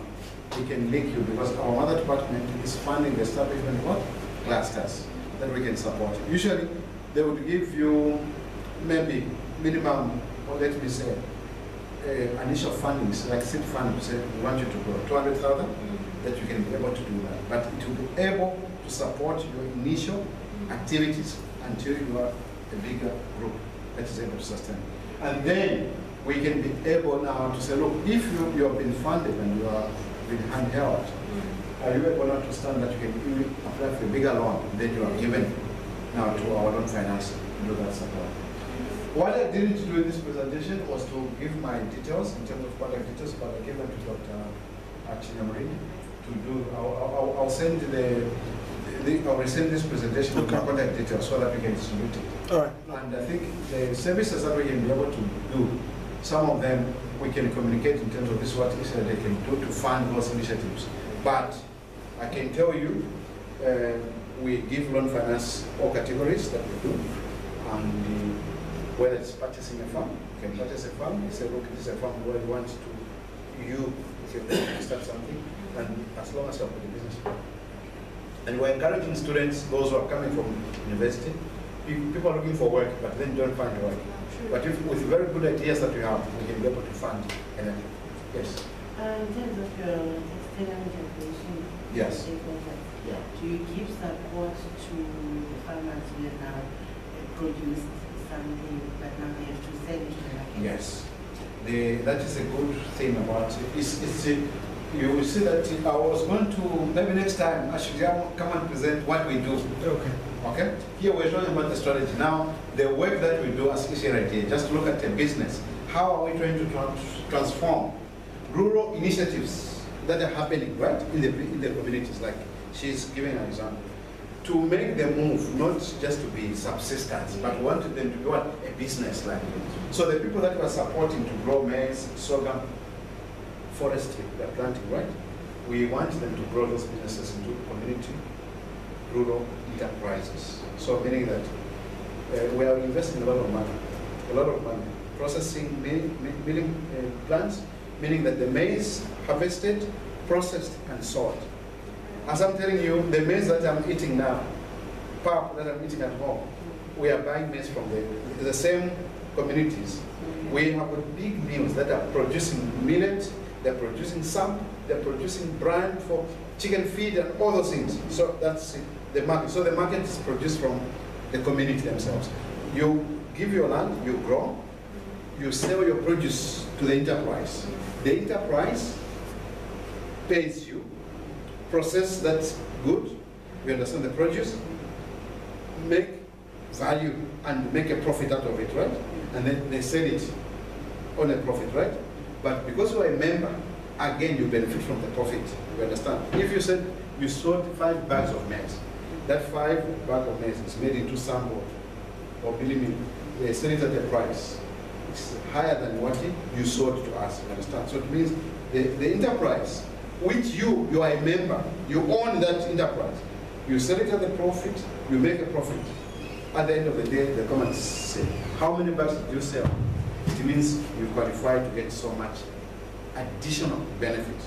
We can link you because our mother department is funding the establishment of clusters that we can support. Usually, they would give you maybe minimum, or let me say, initial fundings, like seed funding, say we want you to grow 200,000, that you can be able to do that. But it will be able to support your initial activities until you are a bigger group that is able to sustain. And then we can be able now to say, look, if you have been funded and you are been handheld, are you able not to stand that you can even apply for a bigger loan, then you are given now to our loan finance to do that support. What I didn't do in this presentation was to give my details in terms of product details, but I gave them to Dr. Chinyamuri to do. I'll send I'll resend this presentation with my contact details so that we can distribute it. All right. And I think the services that we can be able to do, some of them we can communicate in terms of this what they can do to fund those initiatives. But I can tell you, we give loan finance all categories that we do, and whether it's purchasing a farm, you can purchase a farm. You say, look, this is a farm where you want to start something, and as long as you have the business. And we're encouraging students, those who are coming from university, people are looking for work, but then don't find work. But if, with very good ideas that we have, we can be able to fund anything. Yes. In terms of your external integration, Yes. Yeah. Do you give support to the farmers who have now produced something, but now they have to sell it to the market? Yes. That is a good thing about it. You will see that I was going to, maybe next time, I should come and present what we do. Okay. Okay? Here we're talking about the strategy. Now, the work that we do as ICRIT, just look at the business. How are we trying to transform rural initiatives that are happening, right, in the communities, like she's giving an example, to make them move, not just to be subsistence, but want them to be what? A business like. So the people that we are supporting to grow maize, sorghum, forestry, they're planting, right? We want them to grow those businesses into community, rural enterprises. So meaning that we are investing a lot of money, processing milling plants, meaning that the maize harvested, processed, and sold. As I'm telling you, the maize that I'm eating now, pap that I'm eating at home, we are buying maize from the same communities. We have big mills that are producing millet, they're producing samp, they're producing brine for chicken feed and all those things. So that's the market. So the market is produced from the community themselves. You give your land, you grow, you sell your produce to the enterprise. The enterprise pays you, process that good, you understand the produce, make value and make a profit out of it, right? And then they sell it on a profit, right? But because you are a member, again, you benefit from the profit, you understand? If you said you sold 5 bags of maize, that 5 bags of maize is made into sample or millimeter, they sell it at a price. It's higher than what you sold to us, you understand? So it means the enterprise, which you are a member, you own that enterprise. You sell it at a profit, you make a profit. At the end of the day, they come and say, how many bags did you sell? It means you qualify to get so much additional benefit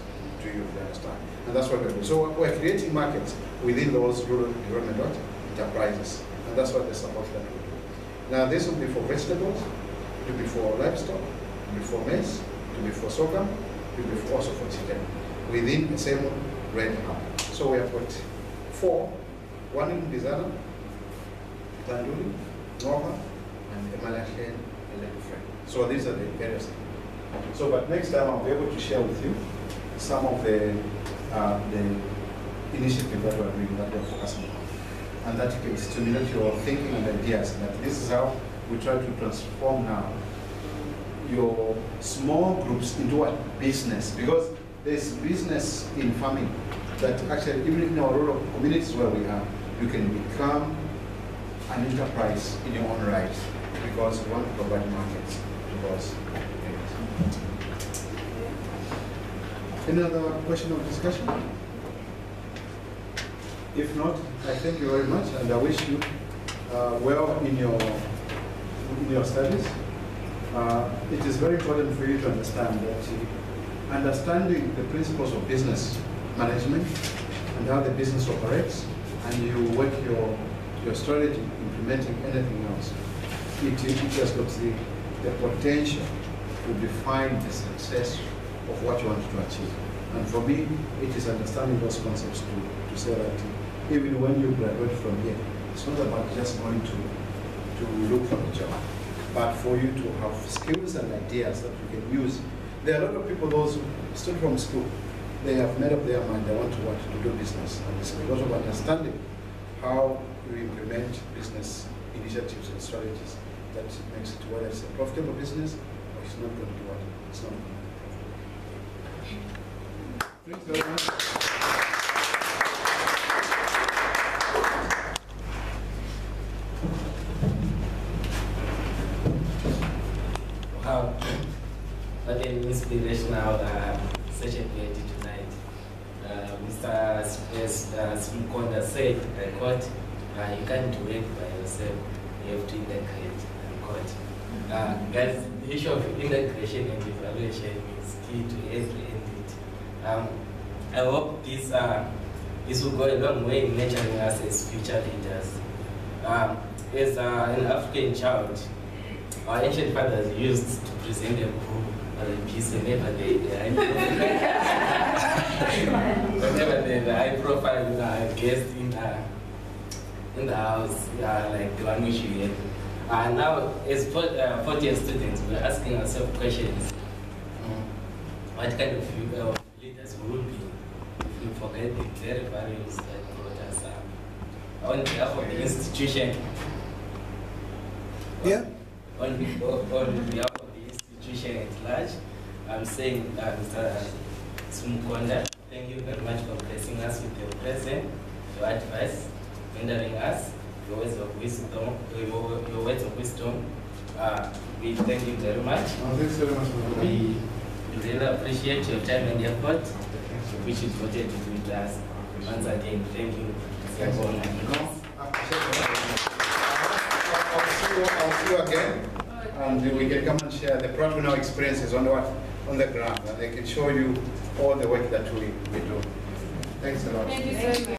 to you, you understand? And that's what we're doing. So we're creating markets within those rural development enterprises. And that's what the support that we do. Now this will be for vegetables, it will be for livestock, it will be for maize, it will be for sorghum, it will be also for chicken, within the same red hub. So we have got 4, one in Bizana, Tanduri, Nova, and Emalakhen, and Lekufre. So these are the areas. So, but next time I'll be able to share with you some of the initiatives that we're doing, that we're focusing on. And that can stimulate your thinking and ideas. That this is how we try to transform now your small groups into a business. Because there's business in farming that actually, even in our rural communities where we are, you can become an enterprise in your own right because you want to provide markets. Because any other question or discussion? If not, I thank you very much, and I wish you well in your studies. It is very important for you to understand that understanding the principles of business management and how the business operates, and you work your strategy implementing anything else, it has got the potential to define the success of what you want to achieve. And for me, it is understanding those concepts to say that even when you graduate from here, it's not about just going to look for a job, but for you to have skills and ideas that you can use. There are a lot of people, those who stood from school, they have made up their mind, they want to do business. And it's because of understanding how you implement business initiatives and strategies that makes it whether it's a profitable business or it's not going to be what it's not going to be profitable. Thanks very much. Wow, what an inspirational session we had tonight. Mr. Simukonda said, I quote, you can't do it by yourself, you have to integrate, unquote. Guys, the issue of integration and evaluation is key to every entity. I hope this will go a long way in nurturing us as future leaders. As an African child, our ancient fathers used to present a book as a piece whenever the high profile guest in the house, like the one which we had. Now, as 4th-year students, we're asking ourselves questions. What kind of leaders we will be if we forget the very values that brought us up? On behalf of the institution, Yeah. on behalf of the institution at large, I'm saying Mr. Simukonda, thank you very much for blessing us with your presence, your advice, mentoring us, your words of wisdom. We thank you very much. Thanks very much for We really appreciate your time and effort, which you devoted with us. Once again, thank you. I'll see you again, and we can come and share the practical experiences on the ground, and they can show you all the work that we do. Thanks a lot. Thank you so much.